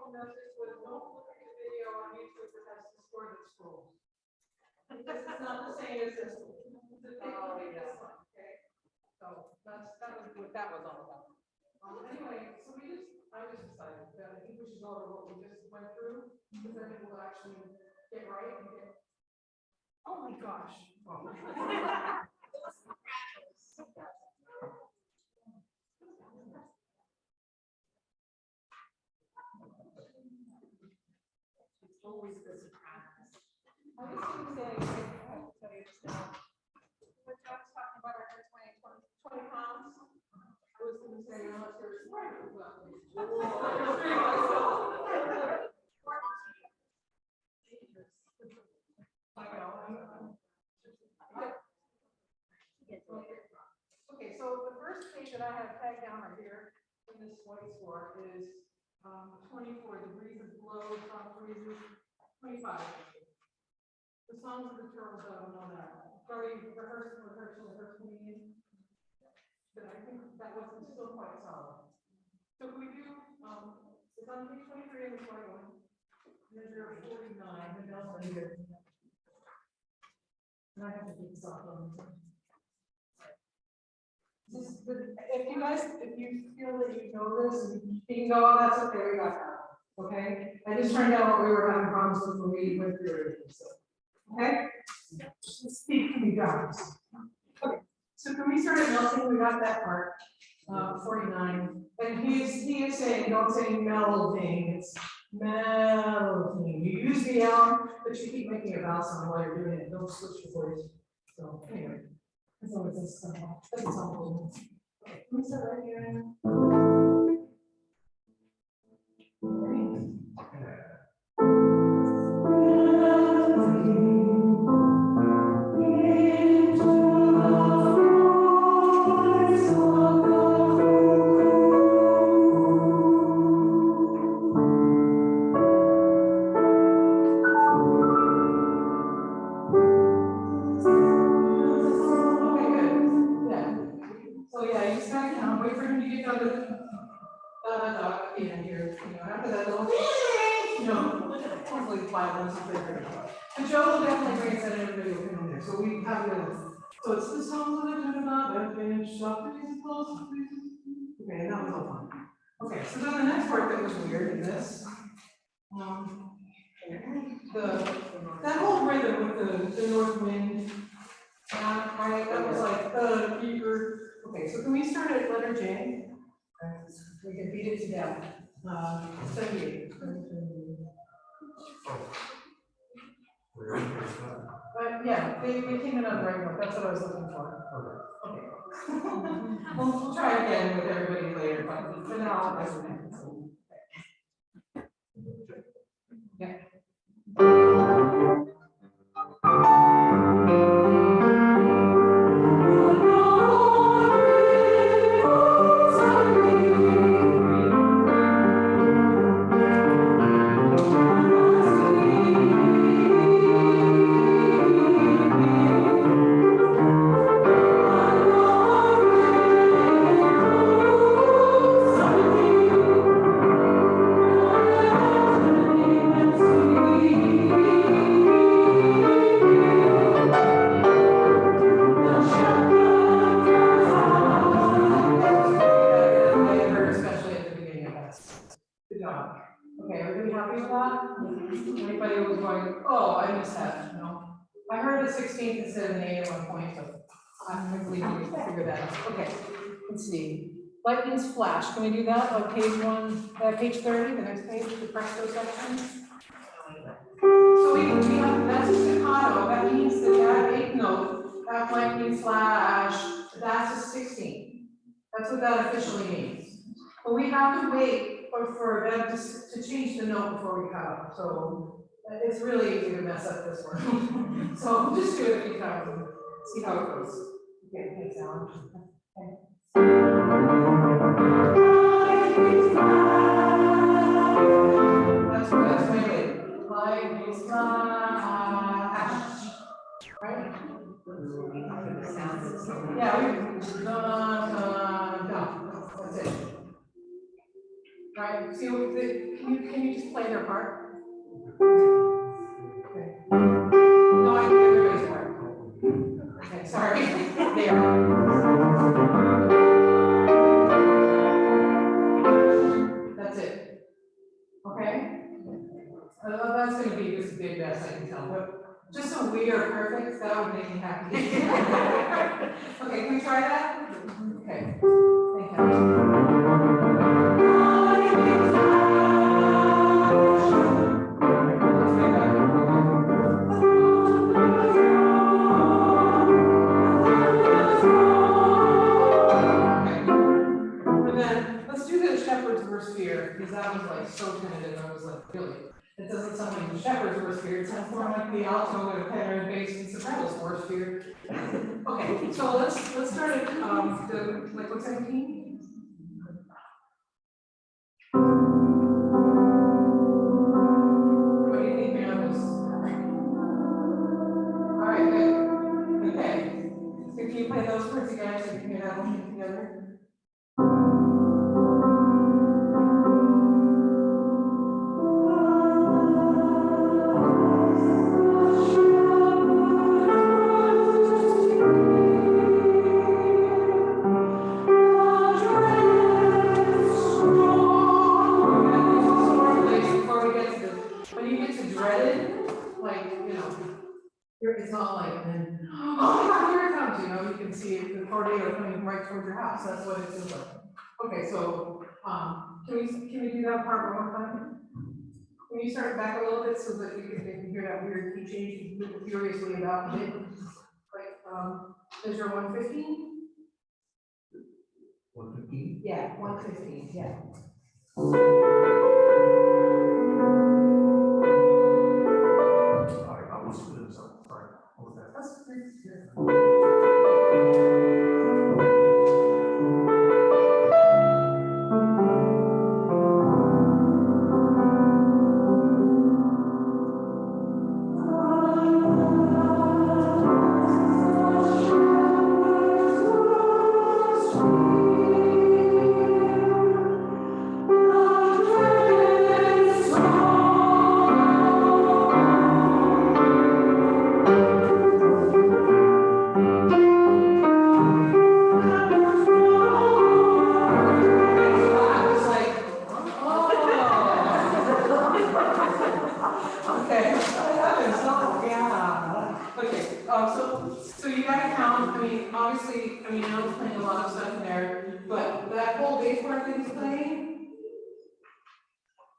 don't look at the video on YouTube that has distorted schools. This is not the same as this one. The big one, this one, okay? So that was what that was all about. Anyway, so I just decided that I think we should go over what we just went through, because then it will actually get right and get. Oh my gosh. Always good to practice. I was going to say, I'll tell you this now. When John was talking about our hair 20 pounds, I was going to say, unless you're smart, okay, so the first page that I have tagged down right here in this white score is 24 degrees is below, top freezes, 25. The songs of the turtles, I don't know that. Sorry, rehearsal. but I think that wasn't still quite solid. So can we do, it's on page 23 and 21. Measure 49, and now right here. And I have to keep this off on. If you guys, if you feel that you know this, you can go, oh, that's okay, we got that. Okay? I just turned out what we were having problems with when we went through it. So, okay? Speak to me, guys. Okay, so can we start at melting? We got that part. 49. And he is saying, don't say melting, it's melting. You use the L, but you keep making a vowel sound while you're doing it. Don't switch your voice. So anyway, that's always a simple. That's helpful. Okay, can we start right here? So yeah, you start count, wait for him to get down to at the end here, after that little, hopefully 5 months of there. And Joe will definitely bring us in, everybody will come in there, so we have the, so it's the song that I do about that finish, shop is close, okay, that was all fun. Okay, so then the next part that was weird in this, that whole rhythm with the north wind, that was like, okay, so can we start at letter J? We can beat it to death. 78. But yeah, they came in on the right one. That's what I was looking for. Okay. We'll try again with everybody later, but for now, I would have. Yeah. Especially at the beginning of that. Good job. Okay, everybody happy with that? Anybody was going, oh, I missed that, no? I heard a 16th instead of an 8 at one point, but I believe we can figure that out. Okay, let's see. Lightning's flash, can we do that on page 30, the next page, the presto section? So we have, that's a staccato, that means that 8th note, that lightning flash, that's a 16th. That's what that officially means. But we have to wait for them to change the note before we cut off. So it's really easy to mess up this one. So we'll just do it a few times and see how it goes. Okay, thanks, Alan. Okay. That's way late. Lightning flash. Right? Yeah, we that's it. Right, see, can you just play their part? Okay. No, I think everybody's part. Okay, sorry. There. That's it. Okay? That's gonna be just a big mess, I can tell, but just so we are perfect, that would make me happy. Okay, can we try that? Okay. Thank you. Because that was like so tentative, I was like, really? It doesn't sound like the shepherd's worst fear, it sounds more like the alto and tenor and bass and soprano's worst fear. Okay, so let's start at like what's 17? What do you think, Manos? All right, good. Okay. So can you play those words again so we can get that one together? can see the tornado coming right towards your house, that's what it feels like. Okay, so, can we do that part one more time? Can you start back a little bit so that you can hear that weird key change you move furiously about it? Like, is your 115? 115? Yeah, 115, yeah. Sorry, I was doing something, sorry. What was that? That's pretty good. I was like, oh. Okay, that is, oh, yeah. Okay, so you gotta count, I mean, obviously, I mean, I was playing a lot of stuff in there, but that whole bass part that he's playing,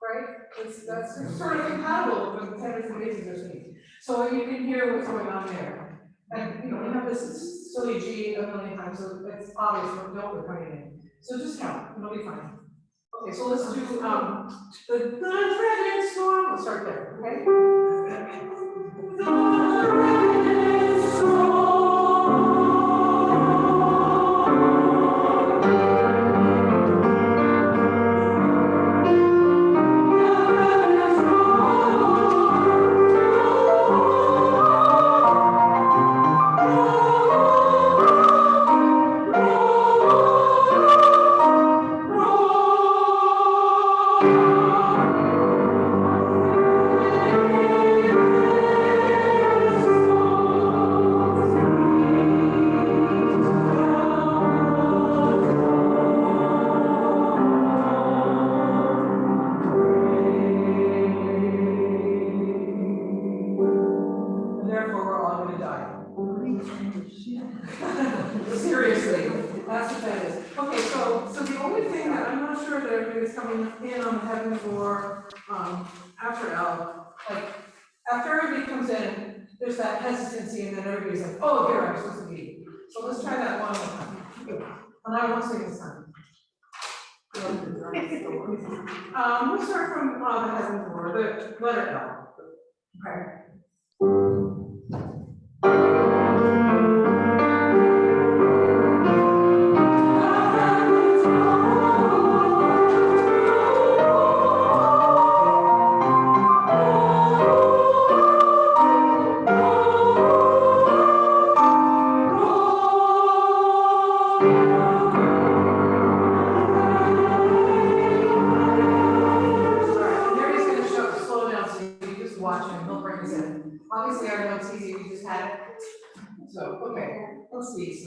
right, that's sort of compatible with the tenors and basses are singing. So you can hear what's going on there. And, you know, we have this silly G a million times, so it's obvious what note we're coming in. So just count, it'll be fine. Okay, so let's do, the dreaded storm, let's start there, okay? The dreaded storm. Therefore, we're all gonna die. Seriously, that's what that is. Okay, so the only thing that I'm not sure that everybody's coming in on the heavens or, after L, like, after everybody comes in, there's that hesitancy and then everybody's like, oh, here, I'm supposed to be. So let's try that one more time. And I won't sing this time. We'll start from, the heavens or the letter L. Okay. Obviously, I know it's easy, we just had it. So, okay, let's see,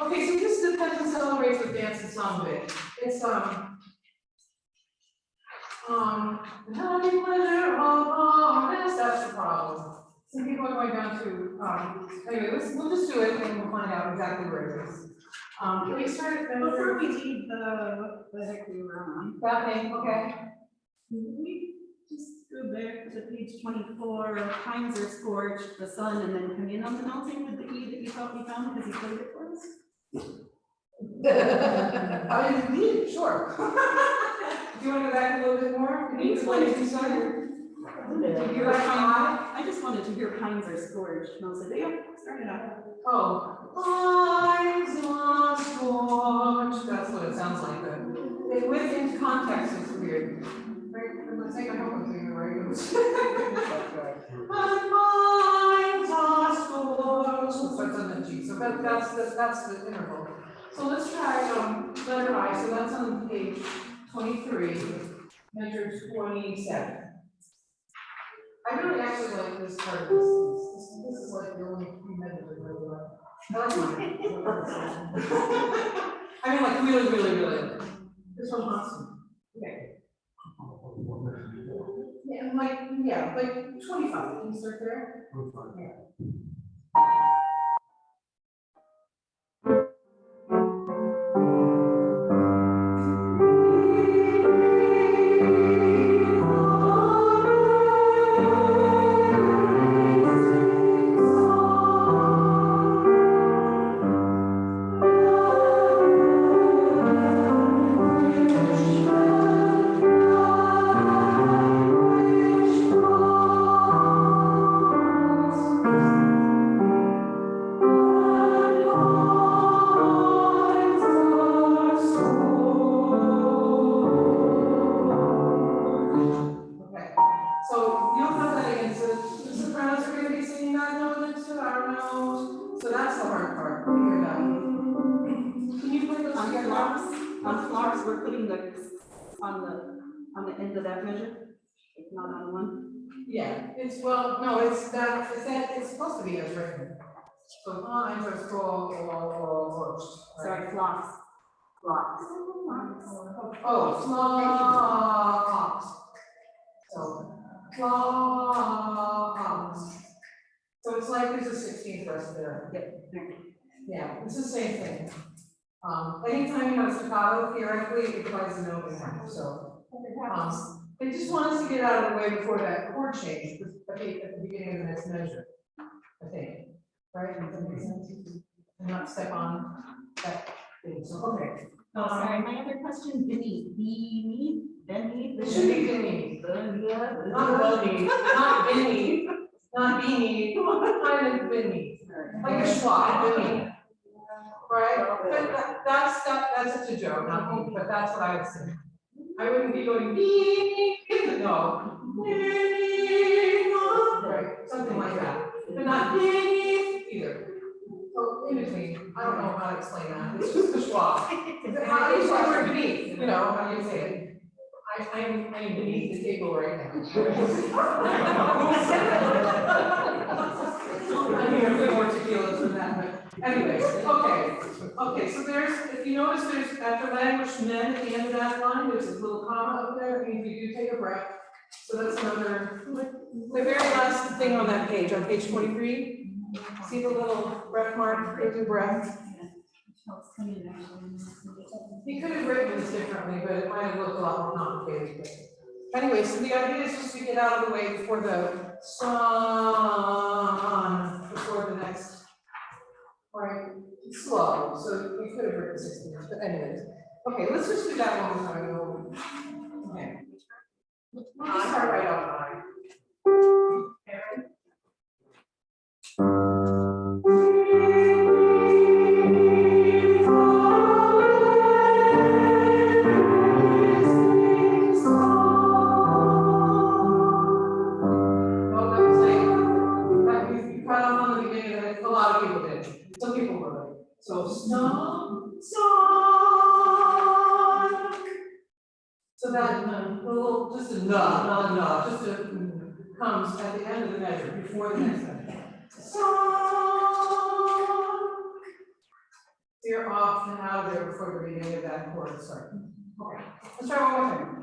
okay, so this depends and celebrates with dance and song a bit. It's, happy pleasure of honest, that's the problem. Some people are going down to, anyway, we'll just do it and we'll find out exactly where it is. Can we start at the? Before we leave the heck we were on, That name, okay. can we just go back to page 24, pines are scorched, the sun, and then come in on the melting with the E that you thought we found because you played it for us? I mean, sure. Do you want to go back a little bit more? Can you explain it inside? You like I just wanted to hear pines are scorched, and I was like, yeah, start it out. Oh, pines are scorched. That's what it sounds like. But within context, it's weird. Right? Let's take a hope thing, right? Pines are scorched. So starts on the G. So that's the interval. So let's try letter I. So that's on page 23, measure 27. I really actually like this part of this. This is like the only 3 minutes I really like. I like mine. I mean, like really, really, really. This one awesome. Okay. Yeah, like 25. Can you start there? Yeah. Okay, so you'll have that again, so the sopranos are gonna be singing that note and two our note, so that's the hard part, to hear that. Can you play those On together? flowers, we're putting the on the end of that measure, it's not on one. Yeah, it's, well, no, it's supposed to be as written. So lines are scroll or. Sorry, flops. Flops. Oh, flops. So, flops. So it's like there's a 16th verse there. Yeah, it's the same thing. Anytime you have staccato, theoretically, it implies a note in half, so. They just want us to get out of the way before that chord change, at the beginning of the next measure, I think, right? Does that make sense? And not step on that thing, so, okay. Oh, sorry, my other question, beneath, beneath. It should be beneath. Not beneath, not beneath, not beneath, kind of beneath, like a schwa, beneath. Right, but that's such a joke, not beneath, but that's what I would say. I wouldn't be going beneath, no. Right, something like that, but not beneath either. So in between, I don't know how to explain that, it's just a schwa. How do you say the word beneath, you know, how do you say it? I'm beneath the table right now. I need a bit more tequila than that, but anyways, okay. Okay, so there's, if you notice, there's after language men at the end of that line, there's a little comma up there, that means you do take a breath. So that's another, the very last thing on that page, on page 23. See the little breath mark, there's a breath. He could have written this differently, but it might have looked a lot more complicated. But anyway, so the idea is just to get out of the way before the sun, before the next, right? It's slow, so we could have written 16 years, but anyways. Okay, let's just do that one more time. Okay. We'll just start right off high. Aaron? Some people were like, so song. So that little, just a no, just a comes at the end of the measure, before the next measure. Song. So you're off and out of there before the beginning of that chord starts. Okay, let's try one more time.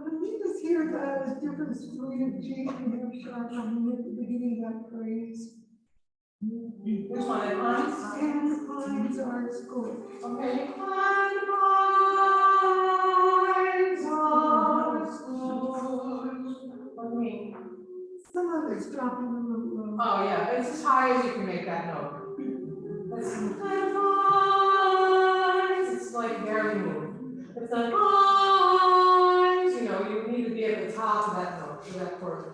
Could you just hear the difference between a G and a sharp at the beginning of that phrase? Which one, the lines? And lines are scored. Okay. And lines are scored. What do you mean? Some of it's dropping a little low. Oh, yeah, it's as high as you can make that note. It's like barely moving. It's like, you know, you need to be at the top of that note for that chord.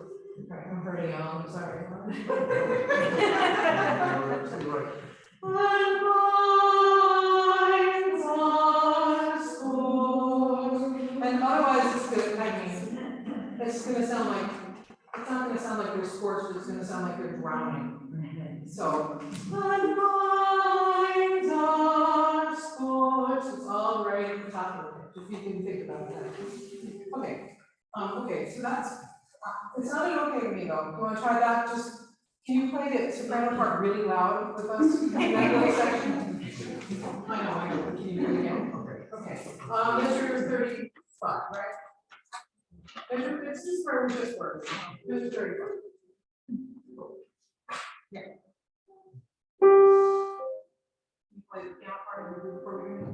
Okay, I'm pretty young, I'm sorry. And otherwise, it's good, I mean, it's gonna sound like, it's not gonna sound like you're scorched, it's gonna sound like you're drowning. So, my minds are scorched, it's all right at the top of it, if you can think about that. Okay, okay, so that's, it sounded okay to me though, you wanna try that, just, can you play the soprano part really loud with us, in that little section? I know, but can you do it again? Okay, measure 35, right? Measure, this is where we just work, measure 35. Yeah. You play the piano part of the program.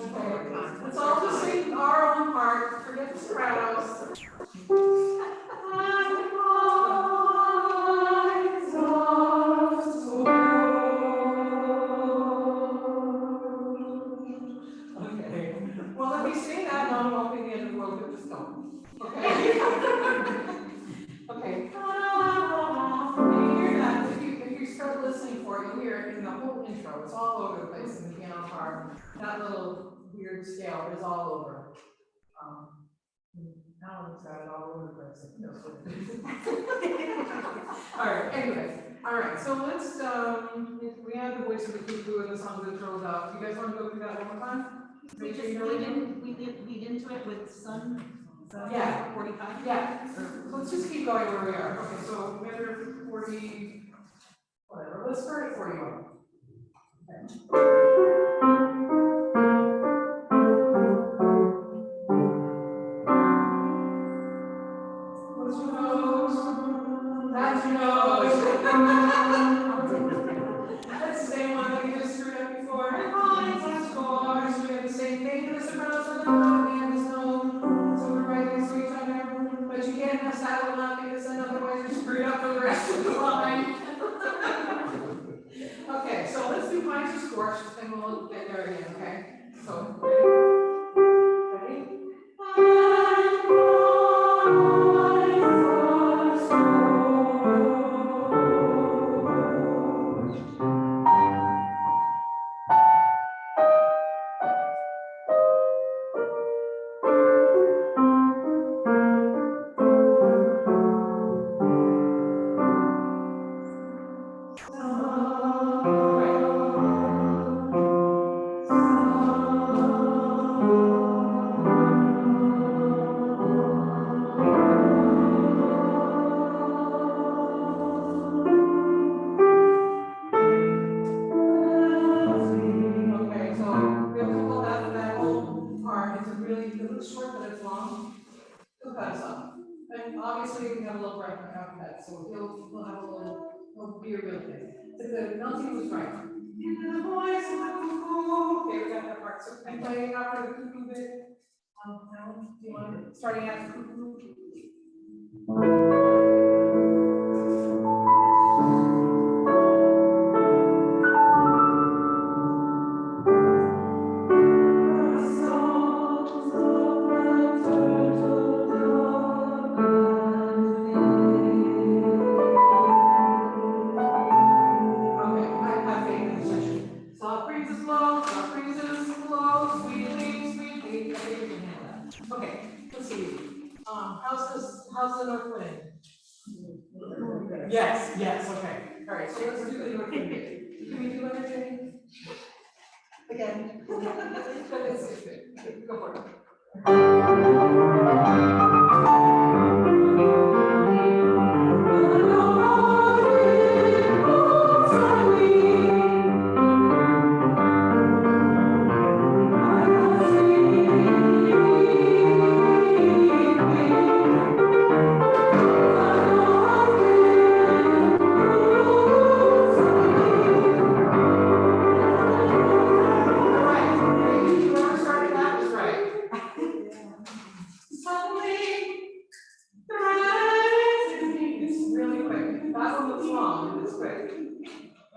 Okay. Let's all just sing our own part, forget the sopranos. Okay. Well, if you sing that, no, it won't be the end of the world, but just don't. Okay. Okay. You hear that? If you start listening for it, you hear it in the whole intro. It's all over the place in the piano part. That little weird scale is all over. Alan's got it all over the place. It feels good. All right. Anyway. All right. So let's. We have the voice of the cuckoo and the song that throws out. You guys want to go through that one more time? We just lead into it with sun. Yeah. 45. Yeah. So let's just keep going where we are. Okay. So measure 40. Whatever. Let's start at 41. What's your nose? That's your nose. That's the same one that we just screwed up before. Last chorus. We have the same thing. The sopranos are not and there's no. So we're right next to each other. But you can't mess that one up because then otherwise you're screwed up for the rest of the line. Okay, so let's do pines or scorched and we'll get there again, okay? So, ready? Okay, so we have to hold that whole part. It's a really, it looks short, but it's long. He'll cut us off. And obviously we have a little breath after that, so we'll have a little be a real thing. So the melting was right. In the voice of the cuckoo. Okay, we got that part. So I'm playing after the cuckoo bit. Now, do you want to starting at the cuckoo? Okay, I have faith in this session. Soft breezes blow, sweetly, sweetly. I think we can handle that. Okay, let's see. How's the north wind? Yes, yes, okay. All right, so let's do the north wind. Can we do anything? Again. Let's do it. Go for it.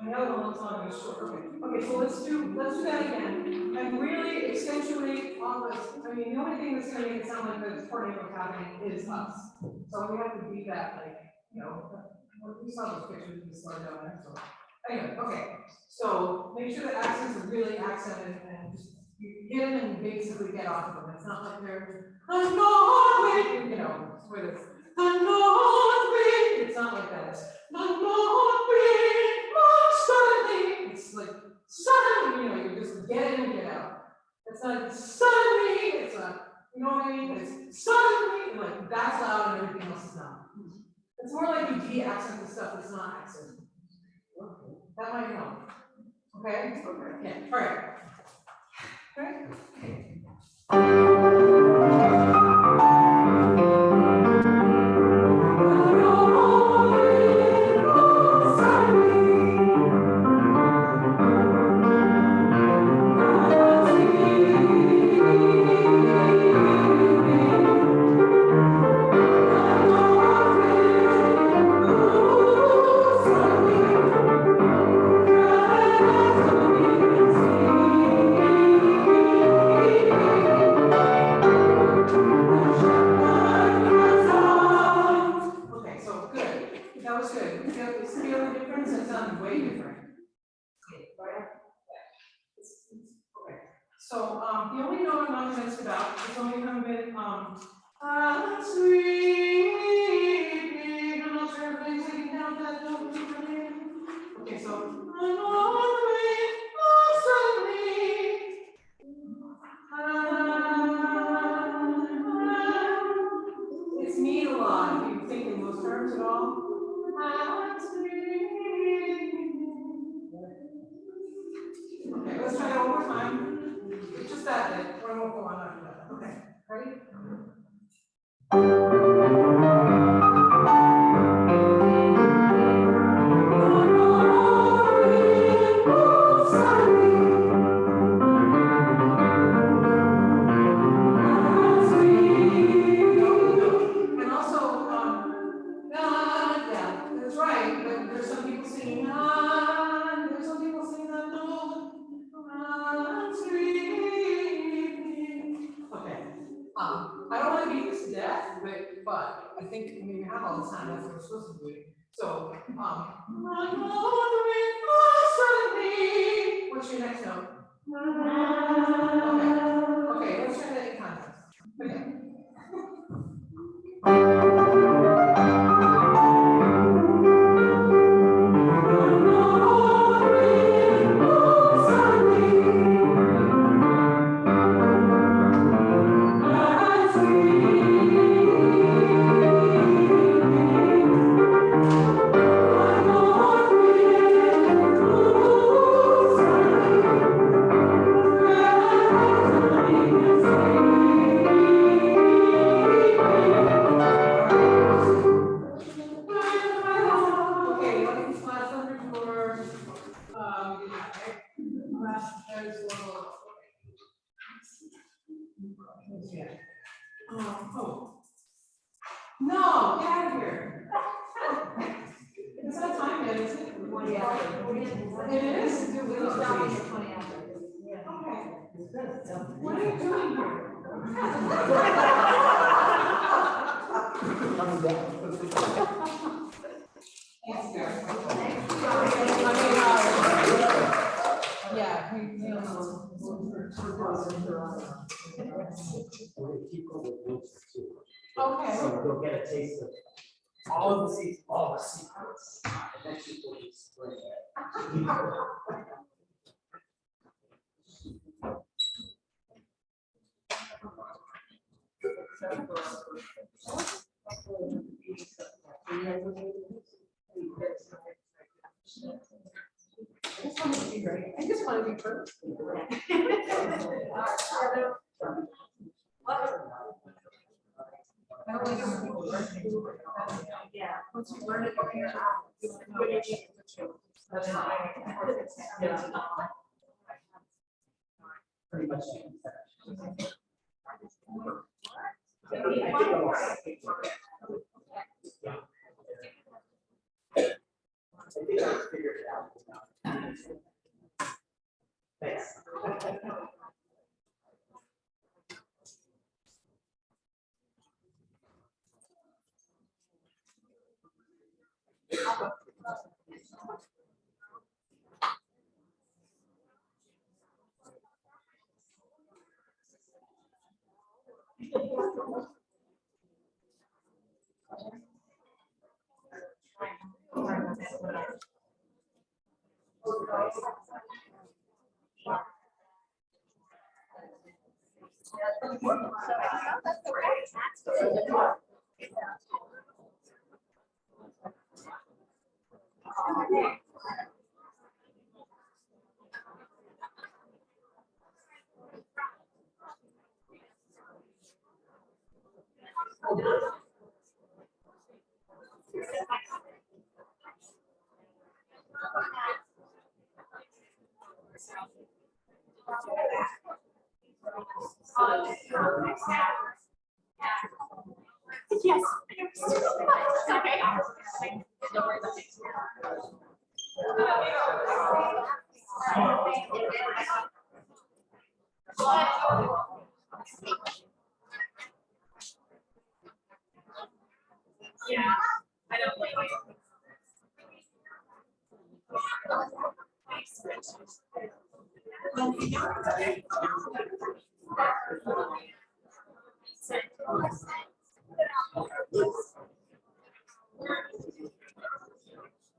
And the other one looks long and short. Okay, so let's do that again. And really accentuate all this. I mean, the only thing that's gonna make it sound like the tornado happening is us. So we have to be that, like, you know, we saw those pictures we saw down there, so. Anyway, okay, so make sure the accents are really accented and just, you get them and basically get off of them. It's not like they're, I'm not, you know, it's where it's, I'm not, it's not like that. It's, I'm not, suddenly, it's like, suddenly, you know, you just get in and get out. It's not suddenly, it's not, you know what I mean? It's suddenly, and like, that's loud and everything else is not. It's more like you de-accent the stuff that's not accent. That might help. Okay? Okay. Yeah. All right. Okay. Okay, so good. That was good. It's feel the difference and sounded way different. Okay, right? Okay. So the only note I'm not convinced about is when we come in sleeping. I'm not sure if anybody's taking down that note. Okay, so it's me a lot. Do you think in those terms at all? Okay, let's try it one more time. It's just that bit. One more go on after that. Okay, ready? And also, yeah, that's right, but there's some people singing, there's some people singing that note. Okay, I don't want to beat this to death, but I think, I mean, you have all the time, that's what we're supposed to do. So, what's your next note? Okay, let's try that in context. Okay. Okay, what is last number for, there's one more. Yeah. Oh. No, get out of here. It's not time yet, is it? It is? Okay. What are you doing here? Yes, yeah, okay. So you'll get a taste of all of the secrets, and then people explain it. I just want to be perfect. Yeah, once you learn it, Pretty much. I think I figured it out. Yes. Okay. Don't worry about it. Yeah, I don't blame you.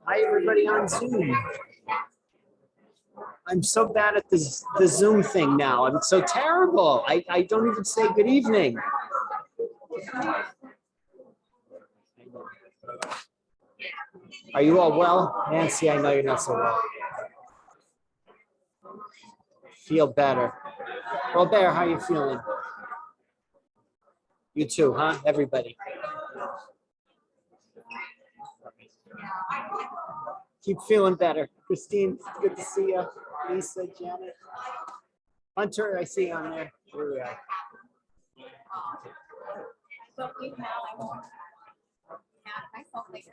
Hi, everybody on Zoom. I'm so bad at the Zoom thing now. I'm so terrible. I don't even say good evening. Are you all well? Nancy, I know you're not so well. Feel better. Robert, how you feeling? You too, huh? Everybody. Keep feeling better. Christine, good to see you. Lisa, Janet. Hunter, I see you on there. Here we are. So you now I won't have myself later.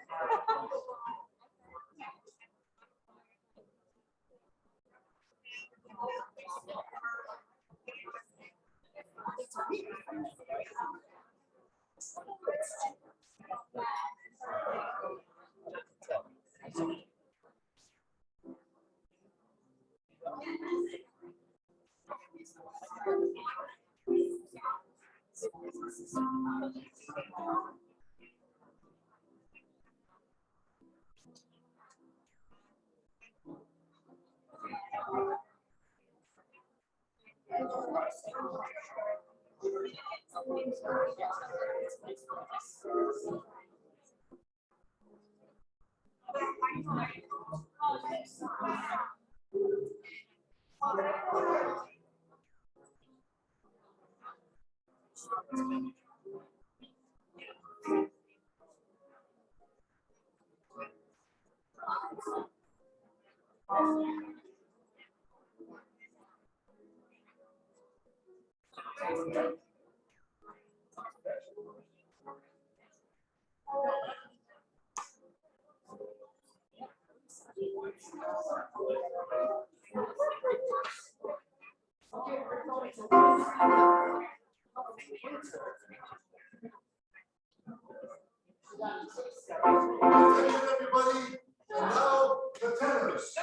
Everybody, and now the tenors.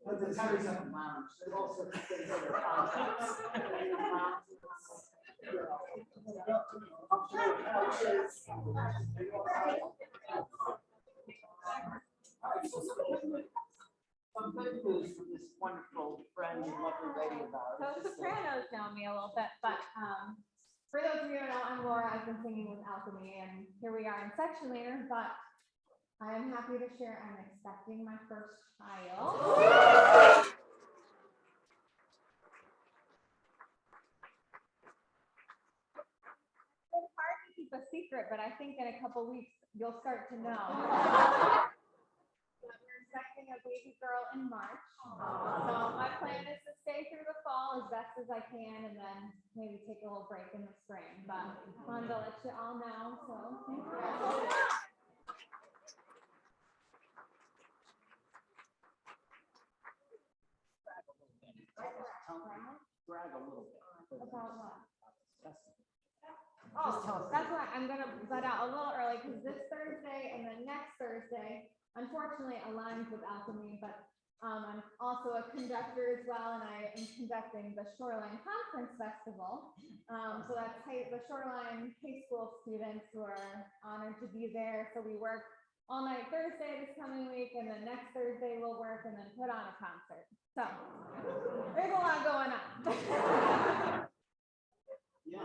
But the tenors have a lounge. There's all sorts of things that are contracts. Some good news from this wonderful friend and lovely lady about So it. Just a- Sopranos know me a little bit, but for those of you who don't know, I'm Laura. I've been singing with Alchemy, and here we are in section leader. But I am happy to share I'm expecting my first child. It's hard to keep a secret start, but I think in a couple weeks, you'll start to know. We're expecting a baby girl in March. So my plan is to stay through the fall as best as I can and then maybe take a little break in the spring. But I wanted to let you all know, so thank you. Brag a little bit. About what? Just tell Oh, us. that's why I'm gonna let out a little early because this Thursday and then next Thursday, unfortunately aligns with alchemy, but I'm also a conductor as well, and I am conducting the Shoreline Conference Festival. So that's the Shoreline High School students who are honored to be there. So we work all night Thursday this coming week, and then next Thursday we'll work and then put on a concert. So there's a lot going on. Yeah,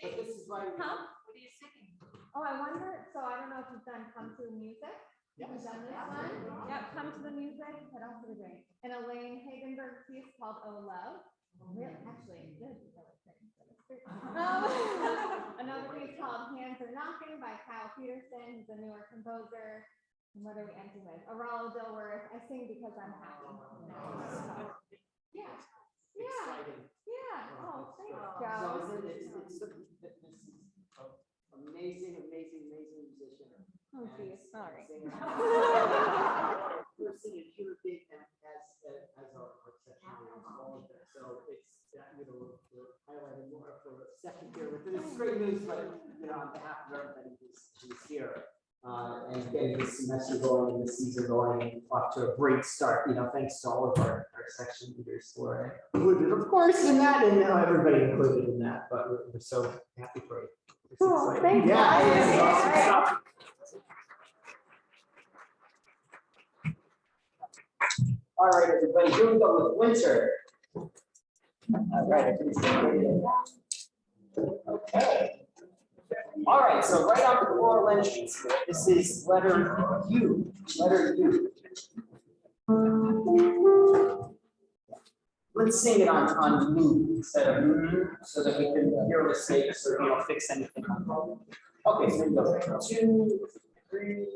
but this is why. Huh? What are you singing? Oh, I wonder, so I don't know if you've done Come to the Music. Yeah. You've done this one? Yep, Come to the Music. What else are we doing? An Elaine Hagenberg piece called Oh Love. Really, actually, it did really great. Another piece called Hands Are Knocking by Kyle Peterson, who's a newer composer. And what are we ending with? Arala Dilworth. I sing because I'm happy. Yeah. Yeah. Exciting. Yeah. Oh, thanks, So Joe. this is amazing musician. Oh, geez, sorry. Person and human being as our section leaders, all of that. So it's, we're highlighting more for a second here with this is great news, but on behalf of everybody who's here and getting this semester going and the season going off to a great start. Thanks to all of our section leaders for included, of course, in that, and everybody included in that. But we're so happy for you. Cool, thanks, Yeah, guys. it's awesome stuff. All right, everybody, here we go with winter. All right, okay. All right, so right off the floor entries here, this is letter U. Letter U. Let's sing it on mu instead of so that we can hear mistakes or fix anything. Okay, so we go 2, 3.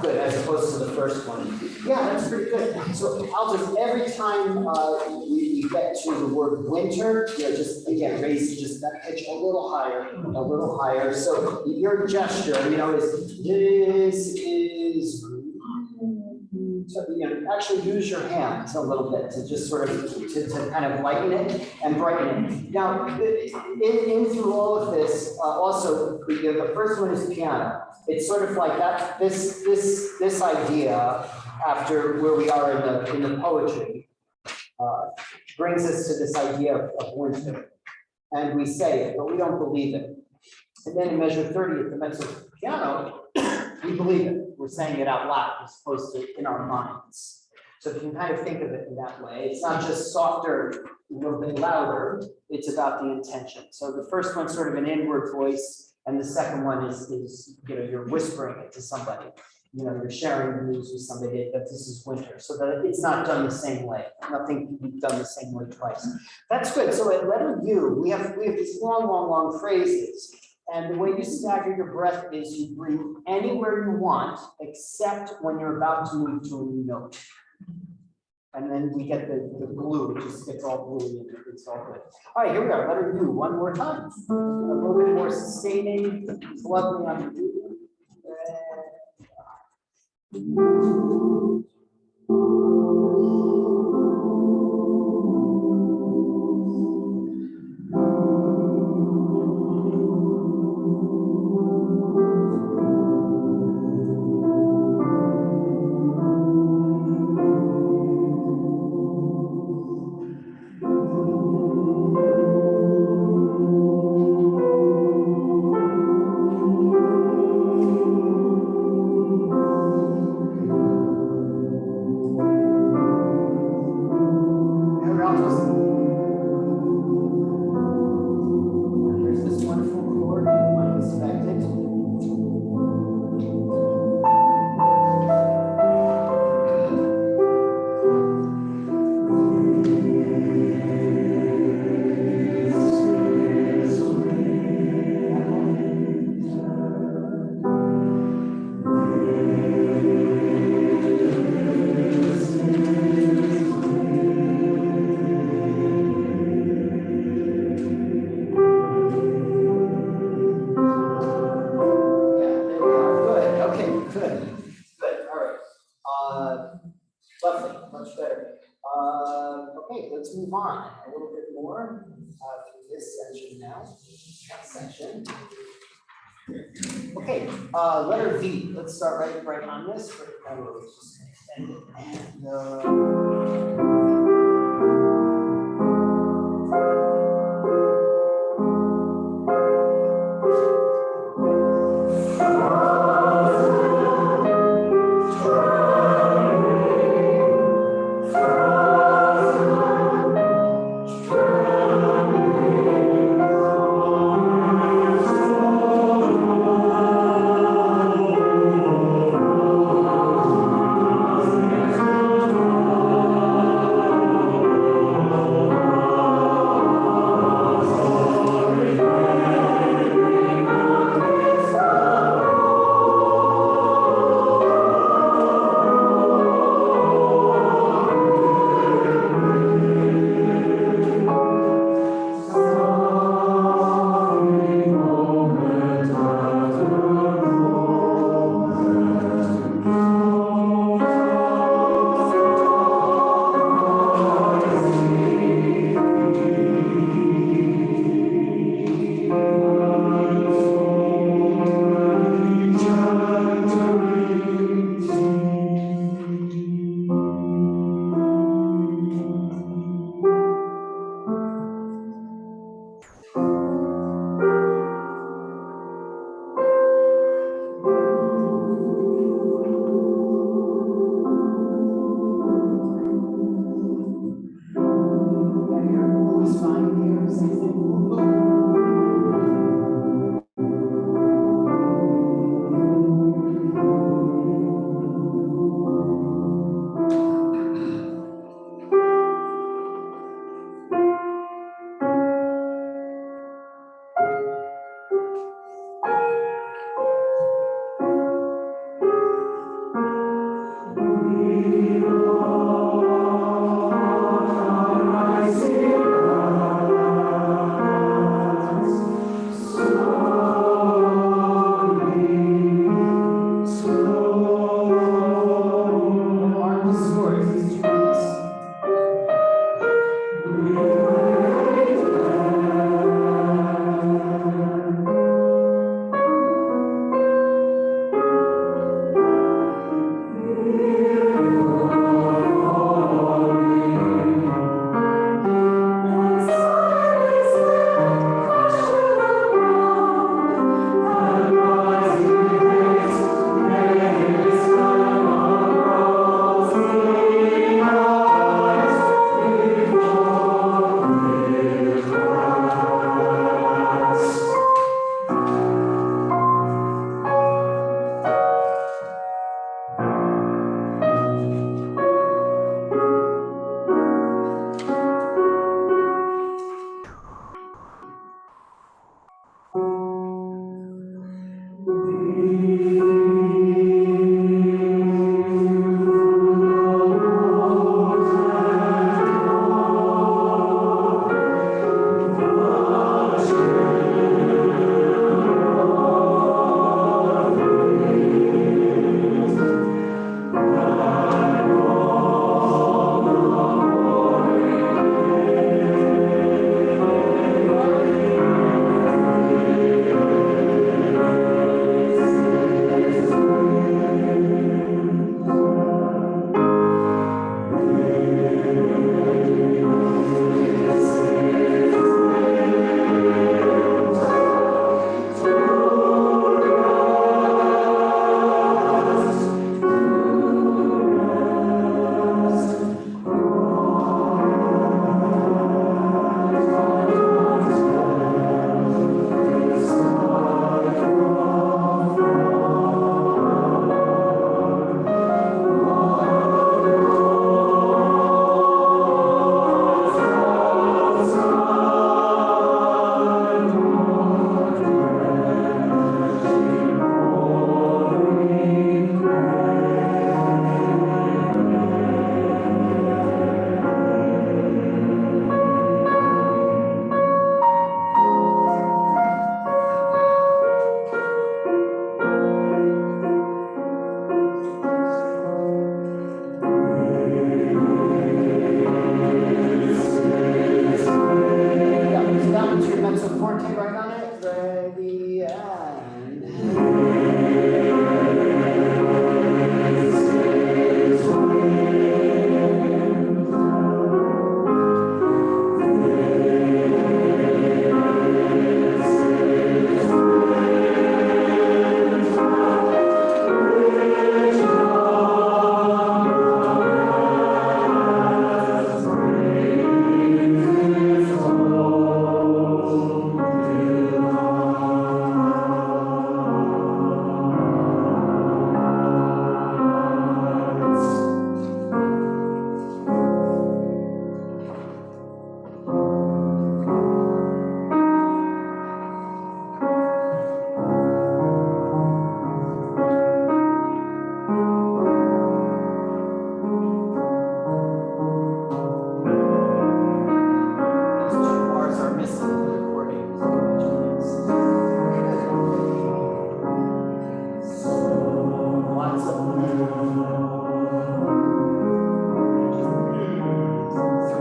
Good, as opposed to the first one. Yeah, that's pretty good. So I'll just, every time we get to the word winter, just again, raise just that pitch a little higher. So your gesture, is this is, so, actually use your hands a little bit to just sort of, to kind of lighten it and brighten it. Now, in through all of this, also, the first one is piano. It's sort of like that, this idea, after where we are in the poetry, brings us to this idea of winter. And we say it, but we don't believe it. And then in measure 30 at the mezzo piano, we believe it. We're saying it out loud as opposed to in our minds. So if you can kind of think of it in that way, it's not just softer, a little bit louder, it's about the intention. So the first one's sort of an inward voice, and the second one is you're whispering it to somebody. You're sharing the news with somebody that this is winter, so that it's not done the same way. Nothing can be done the same way twice. That's good. So at letter U, we have these long phrases. And the way you stagger your breath is you breathe anywhere you want, except when you're about to move to a new note. And then we get the glue, it just gets all gluey and it's all good. All right, here we are, letter U, one more time. A little bit more sustaining, it's lovely on the U. There's this wonderful chord, unexpected. Good, all right. Lovely, much better. Okay, let's move on a little bit more to this section now. Next section. Okay, letter V. Let's start right on this. Let's just extend it. And,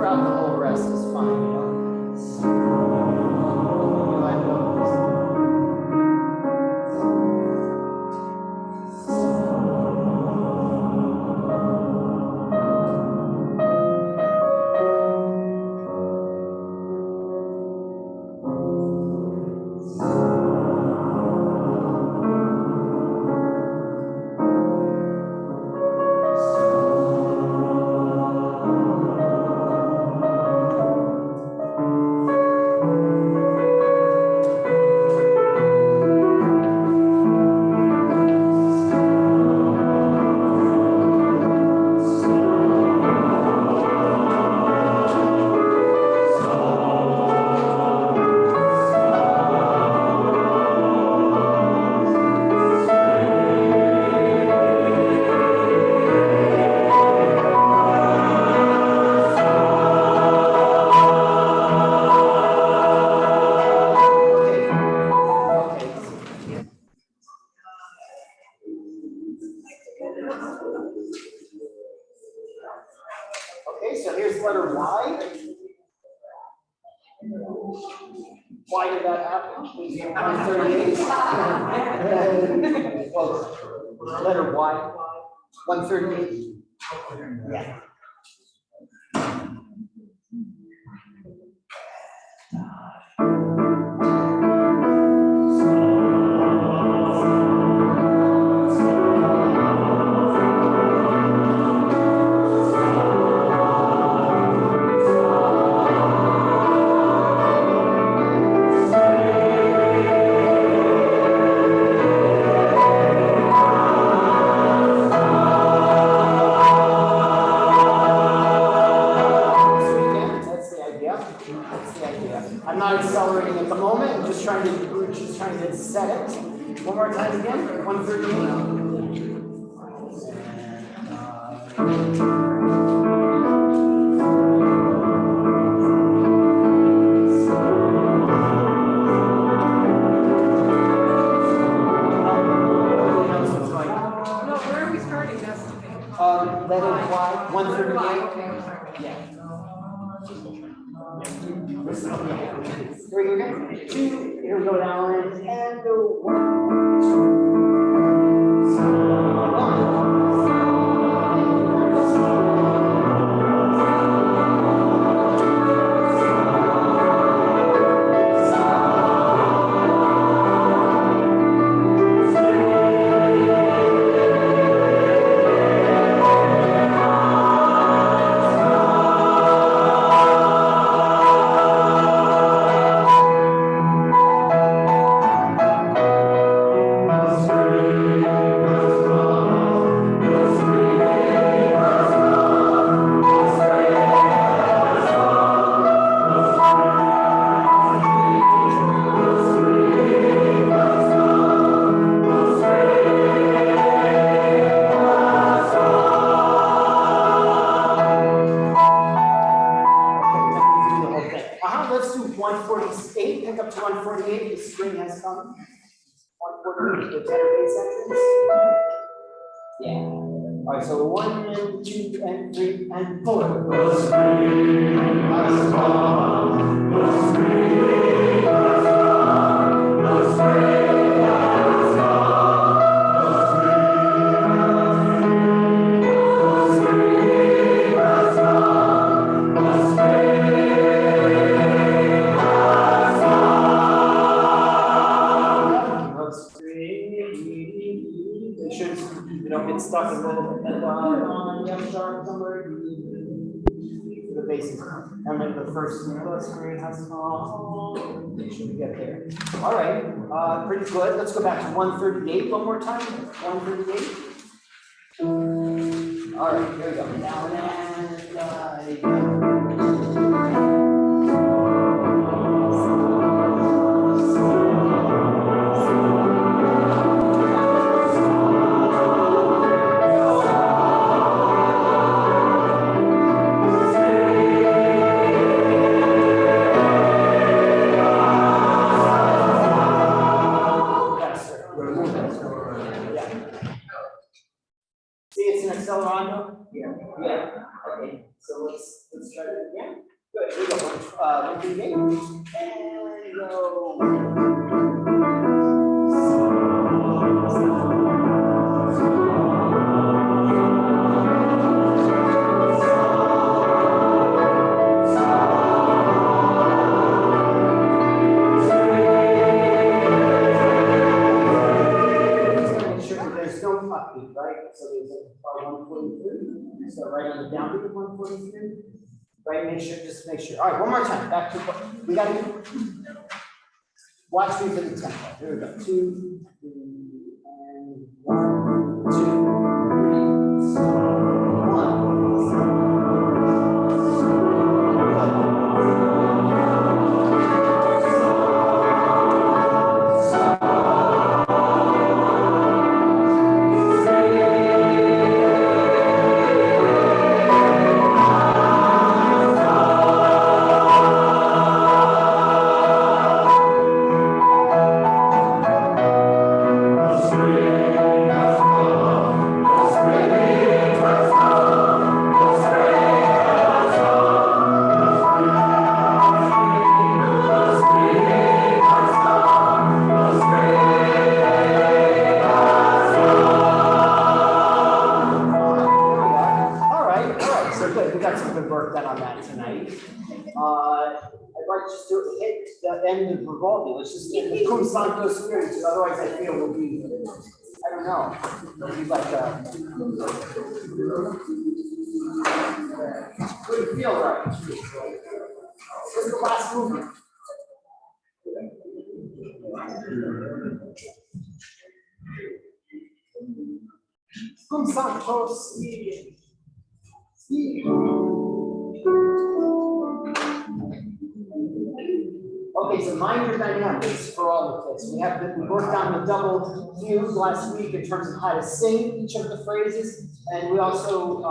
out, the whole rest is fine, you know? You let go. Okay, so here's letter Y. Why did that happen? 138. Well, letter Y, 138. Yeah. That's the idea. That's the idea. I'm not accelerating at the moment. I'm just trying to set it. One more time again. 138. No, where are we starting? That's the thing. Letter Y, 138. Yeah. Here we go again. 2, here we go down, and go 1, 148, pick up to 148, the spring has come. 148, the tenor bass sections. Yeah. All right, so 1 and 2 and 3 and 4. The spring has come. The spring has come. The spring has come. The spring has come. The spring. Make sure you don't get stuck in the F sharp somewhere. The basis. And then the first screen has come. Make sure we get there. All right, pretty good. Let's go back to 138 one more time. 138. All right, here we go. Down and see, it's an accelerando. Yeah. Okay. So let's try that again. begin. And go. There's no upbeat, right? So there's a 143. So right on the downbeat of 143. Right, just make sure. All right, one more time. Back to we got to watch me for the tempo. Here we go. 2, 3, and 1, 2, end of Revolve, let's just get the Cum Santo Spirit, because otherwise I feel will be, I don't know, it'll be like a, wouldn't feel right. What's the last movement? Cum Santo Spirit. Okay, so mind your dynamics for all of this. We worked on the double cues last week in terms of how to sing each of the phrases, and we also,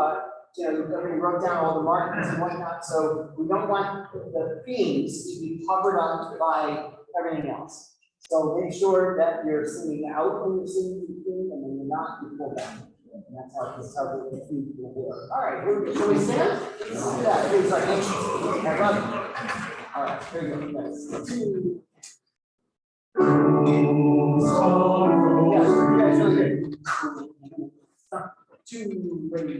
everybody wrote down all the markings and whatnot. So we don't want the themes to be covered up by everything else. So make sure that you're singing out when you're singing the theme, and when you're not, you pull back. And that's how the theme will work. All right, shall we stand? Yeah, everybody's like anxious. I love it. All right, here we go. Next. 2. Yeah, you guys really good. 2, ready.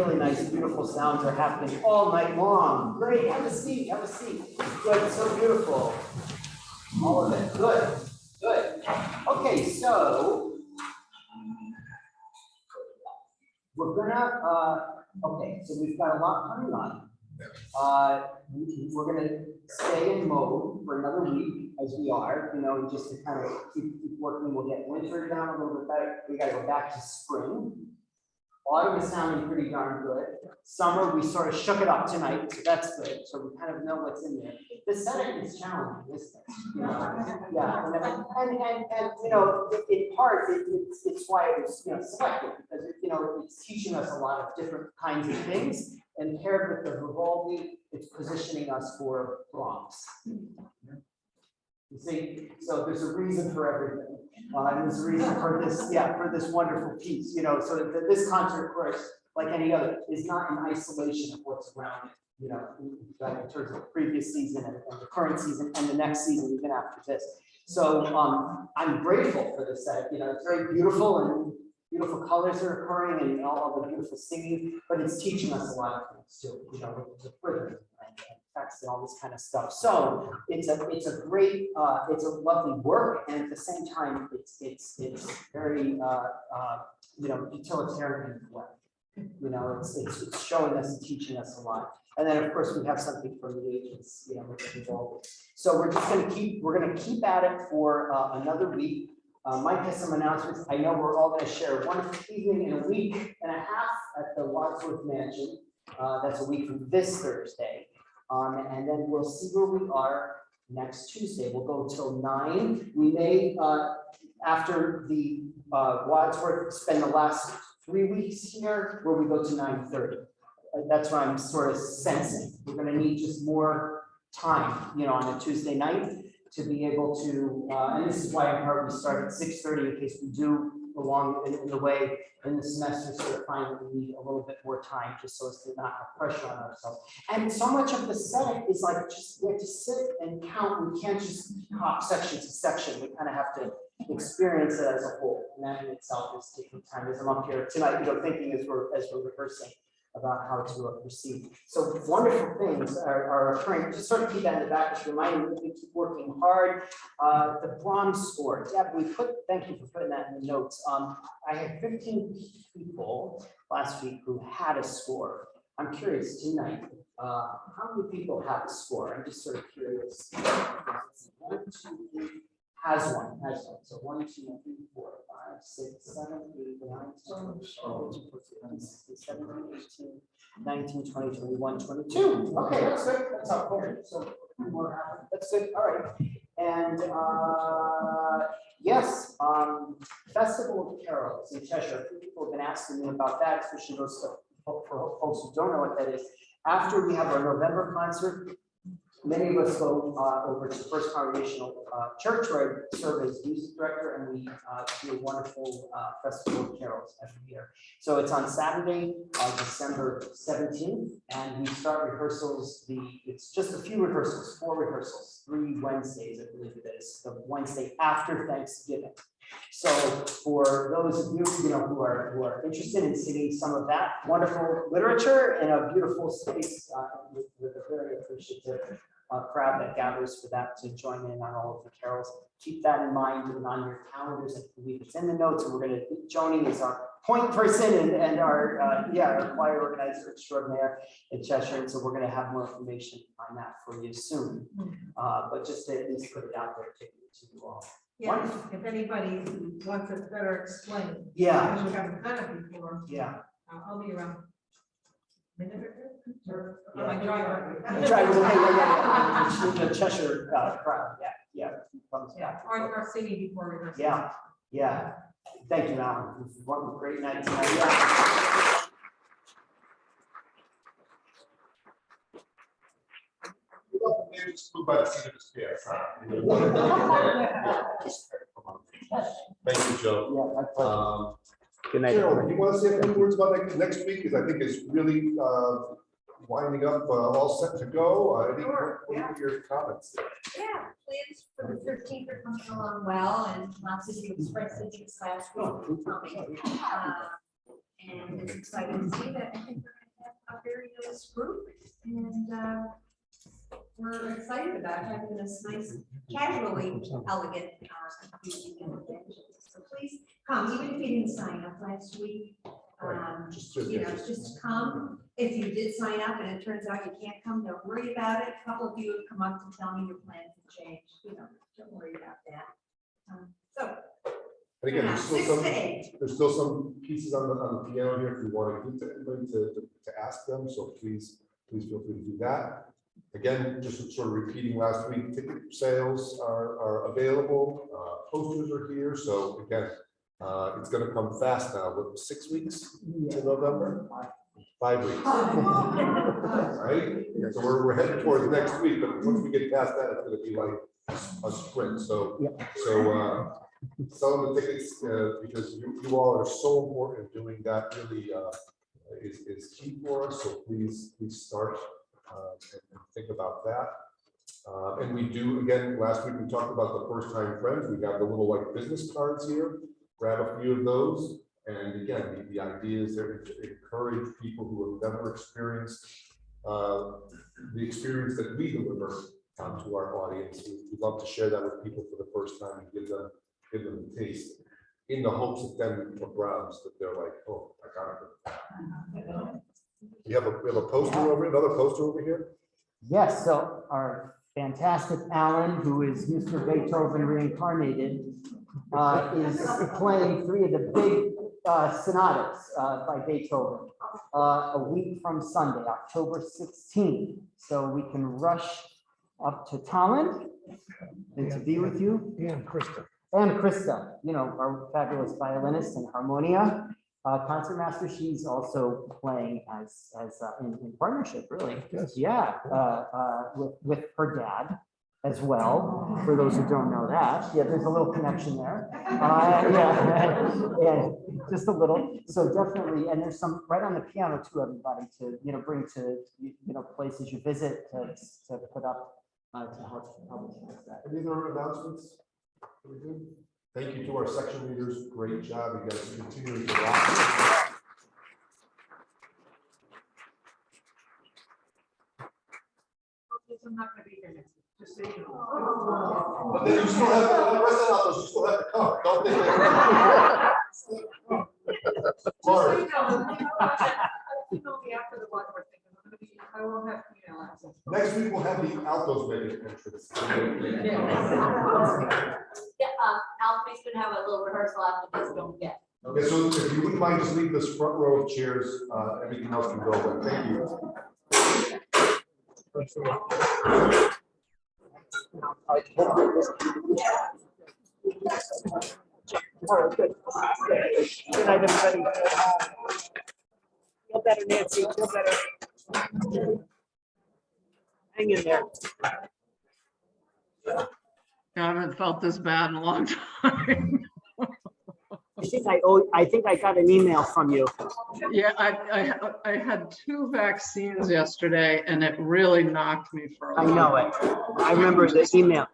really nice, beautiful sounds are happening all night long. Great, have a seat, have a seat. Good, so beautiful. All of it, good, good. Okay, so we're gonna, okay, so we've got a lot coming on. We're gonna stay in mode for another week as we are, you know, just to kind of keep working. We'll get winter down a little bit better. We gotta go back to spring. Autumn is sounding pretty darn good. Summer, we sort of shook it up tonight, so that's good. So we kind of know what's in there. The setting is challenging, isn't it? You know? Yeah, and you know, in part, it's why it was, you know, selected, because you know, it's teaching us a lot of different kinds of things, and paired with the Vivaldi, it's positioning us for Brahms. You see, so there's a reason for everything. And there's a reason for this, yeah, for this wonderful piece, you know, so that this concert, of course, like any other, is not in isolation of what's around it, you know, in terms of the previous season and the current season and the next season, even after this. So I'm grateful for this set, you know, it's very beautiful and beautiful colors are occurring and all the beautiful singing, but it's teaching us a lot of things too, you know, with the rhythm and text and all this kind of stuff. So it's a great, it's a lovely work, and at the same time, it's very, you know, utilitarian in a way. You know, it's showing us and teaching us a lot. And then, of course, we have something from the ages, you know, with the Vivaldi. So we're gonna keep at it for another week. Mike has some announcements. I know we're all going to share one evening in a week and a half at the Wadsworth Mansion. That's a week from this Thursday. And then we'll see where we are next Tuesday. We'll go till 9. We may, after the Wadsworth, spend the last 3 weeks here where we go to 9:30. That's what I'm sort of sensing. We're going to need just more time, you know, on a Tuesday night to be able to, and this is why in part we start at 6:30 in case we do along in the way in the semester, sort of find that we need a little bit more time just so as to not have pressure on ourselves. And so much of the setting is like just we have to sit and count. We can't just hop section to section. We kind of have to experience it as a whole. And that in itself is taking time. As I'm up here tonight, you know, thinking as we're rehearsing about how to proceed. So wonderful things are occurring. Just sort of keep that in the back, just remind me that we keep working hard. The Brahms score, yeah, thank you for putting that in the notes. I had 15 people last week who had a score. I'm curious tonight, how many people have a score? I'm just sort of curious. 1, 2, 3. Has one. So 1, 2, 3, 4, 5, 6, 7, 8, 9, 10, 12, 13, 16, 17, 18, 19, 20, 21, 22. Okay, that's good. That's how cool. So more happen. That's good. All right. And yes, Festival of Carols in Cheshire. A few people have been asking me about that, especially those for folks who don't know what that is. After we have our November concert, many of us go over to First Congregational Church, where I serve as music director, and we do a wonderful festival of carols every year. So it's on Saturday, December 17th, and we start rehearsals. It's just a few rehearsals, 4 rehearsals, 3 Wednesdays, I believe it is, the Wednesday after Thanksgiving. So for those of you, you know, who are interested in singing some of that wonderful literature in a beautiful space with a very appreciative crowd that gathers for that to join in on all of the carols, keep that in mind and on your calendars. I believe it's in the notes, and we're going to. Joni is our point person and our our choir organizer extraordinaire in Cheshire, and so we're going to have more information on that for you soon. But just to at least put it out there to you all. Yeah, if anybody wants it better explained. Yeah. Because we haven't done it before. Yeah. I'll be around. Minute or two, or Yeah. my driver. The Cheshire crowd. Yeah. Yeah, or singing before rehearsal. Yeah. Thank you, Alan. It was one great night tonight. Yeah. Maybe just move by the seat of his pants. Thank you, Joe. Yeah, my pleasure. Good night. Carol, do you want to say a few words about next week? Because I think it's really winding up, all set to go. What are your comments? Yeah, plans for the 13th are coming along well, and lots of you expressed interest last week in coming. And really excited to see that. I think we're gonna have a very nice group, and we're excited about having this nice, casually elegant beauty convention. So please come, even if you didn't sign up last week. Just come. If you did sign up and it turns out you can't come, don't worry about it. A couple of you have come up to tell me your plans have changed. Don't worry about that. So. And again, Yeah, there's still some pieces on the piano here if you want to give to anybody to ask them. So please feel free to do that. Again, just sort of repeating last week, ticket sales are available. Posters are here. So again, it's going to come fast now. What, 6 weeks to November? 5 weeks. Right? So we're heading towards next week, but once we get past that, it's going to be like a sprint. So selling the tickets because you all are so important in doing that really is key for us. So please start and think about that. And we do, again, last week we talked about the first time friends. We got the little like business cards here. Grab a few of those. And again, the idea is to encourage people who have never experienced the experience that we deliver to our audience. We'd love to share that with people for the first time and give them a taste in the hopes of them for Browns that they're like, oh, I got it. We have a poster over, another poster over here. Yes, so our fantastic Alan, who is Mr. Beethoven reincarnated, is playing 3 of the big sonatas by Beethoven a week from Sunday, October 16th. So we can rush up to Tallinn and to be with you. And Krista. And Krista, our fabulous violinist and harmonia concertmaster. She's also playing as in partnership, really. Yes. Yeah, with her dad as well. For those who don't know that, yeah, there's a little connection there. Yeah, just a little. So definitely, and there's some right on the piano too, everybody, to bring to places you visit to put up to help that. Any other announcements? Thank you to our section leaders. Great job. You guys continue to rock. I'm not gonna be here next week, just so you know. But then you still have the rest of those. You still have to come. Don't think. Sorry. Email me after the one more thing. I won't have email access. Next week we'll have the altos make an entrance. Yeah, Alfie's gonna have a little rehearsal after this, don't forget. Okay, so if you wouldn't mind just leave this front row of chairs, everything else can go. But thank you. Good night, everybody. Feel better, Nancy. Feel better. Hang in there. I haven't felt this bad in a long time. I think I got an email from you. Yeah, I had 2 vaccines yesterday and it really knocked me for a I loop. know it. I remember the email.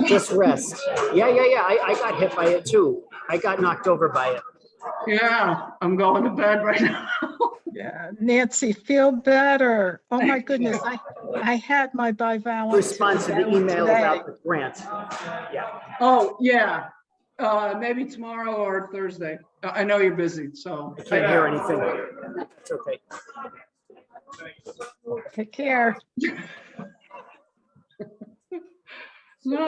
Just rest. Yeah. I got hit by it too. I got knocked over by it. Yeah, I'm going to bed right now. Yeah, Nancy, feel better. Oh my goodness, I had my bivalent. Respond to the email about the grant. Yeah. Oh, yeah. Maybe tomorrow or Thursday. I know you're busy, so. I can't hear anything. It's okay. Take care.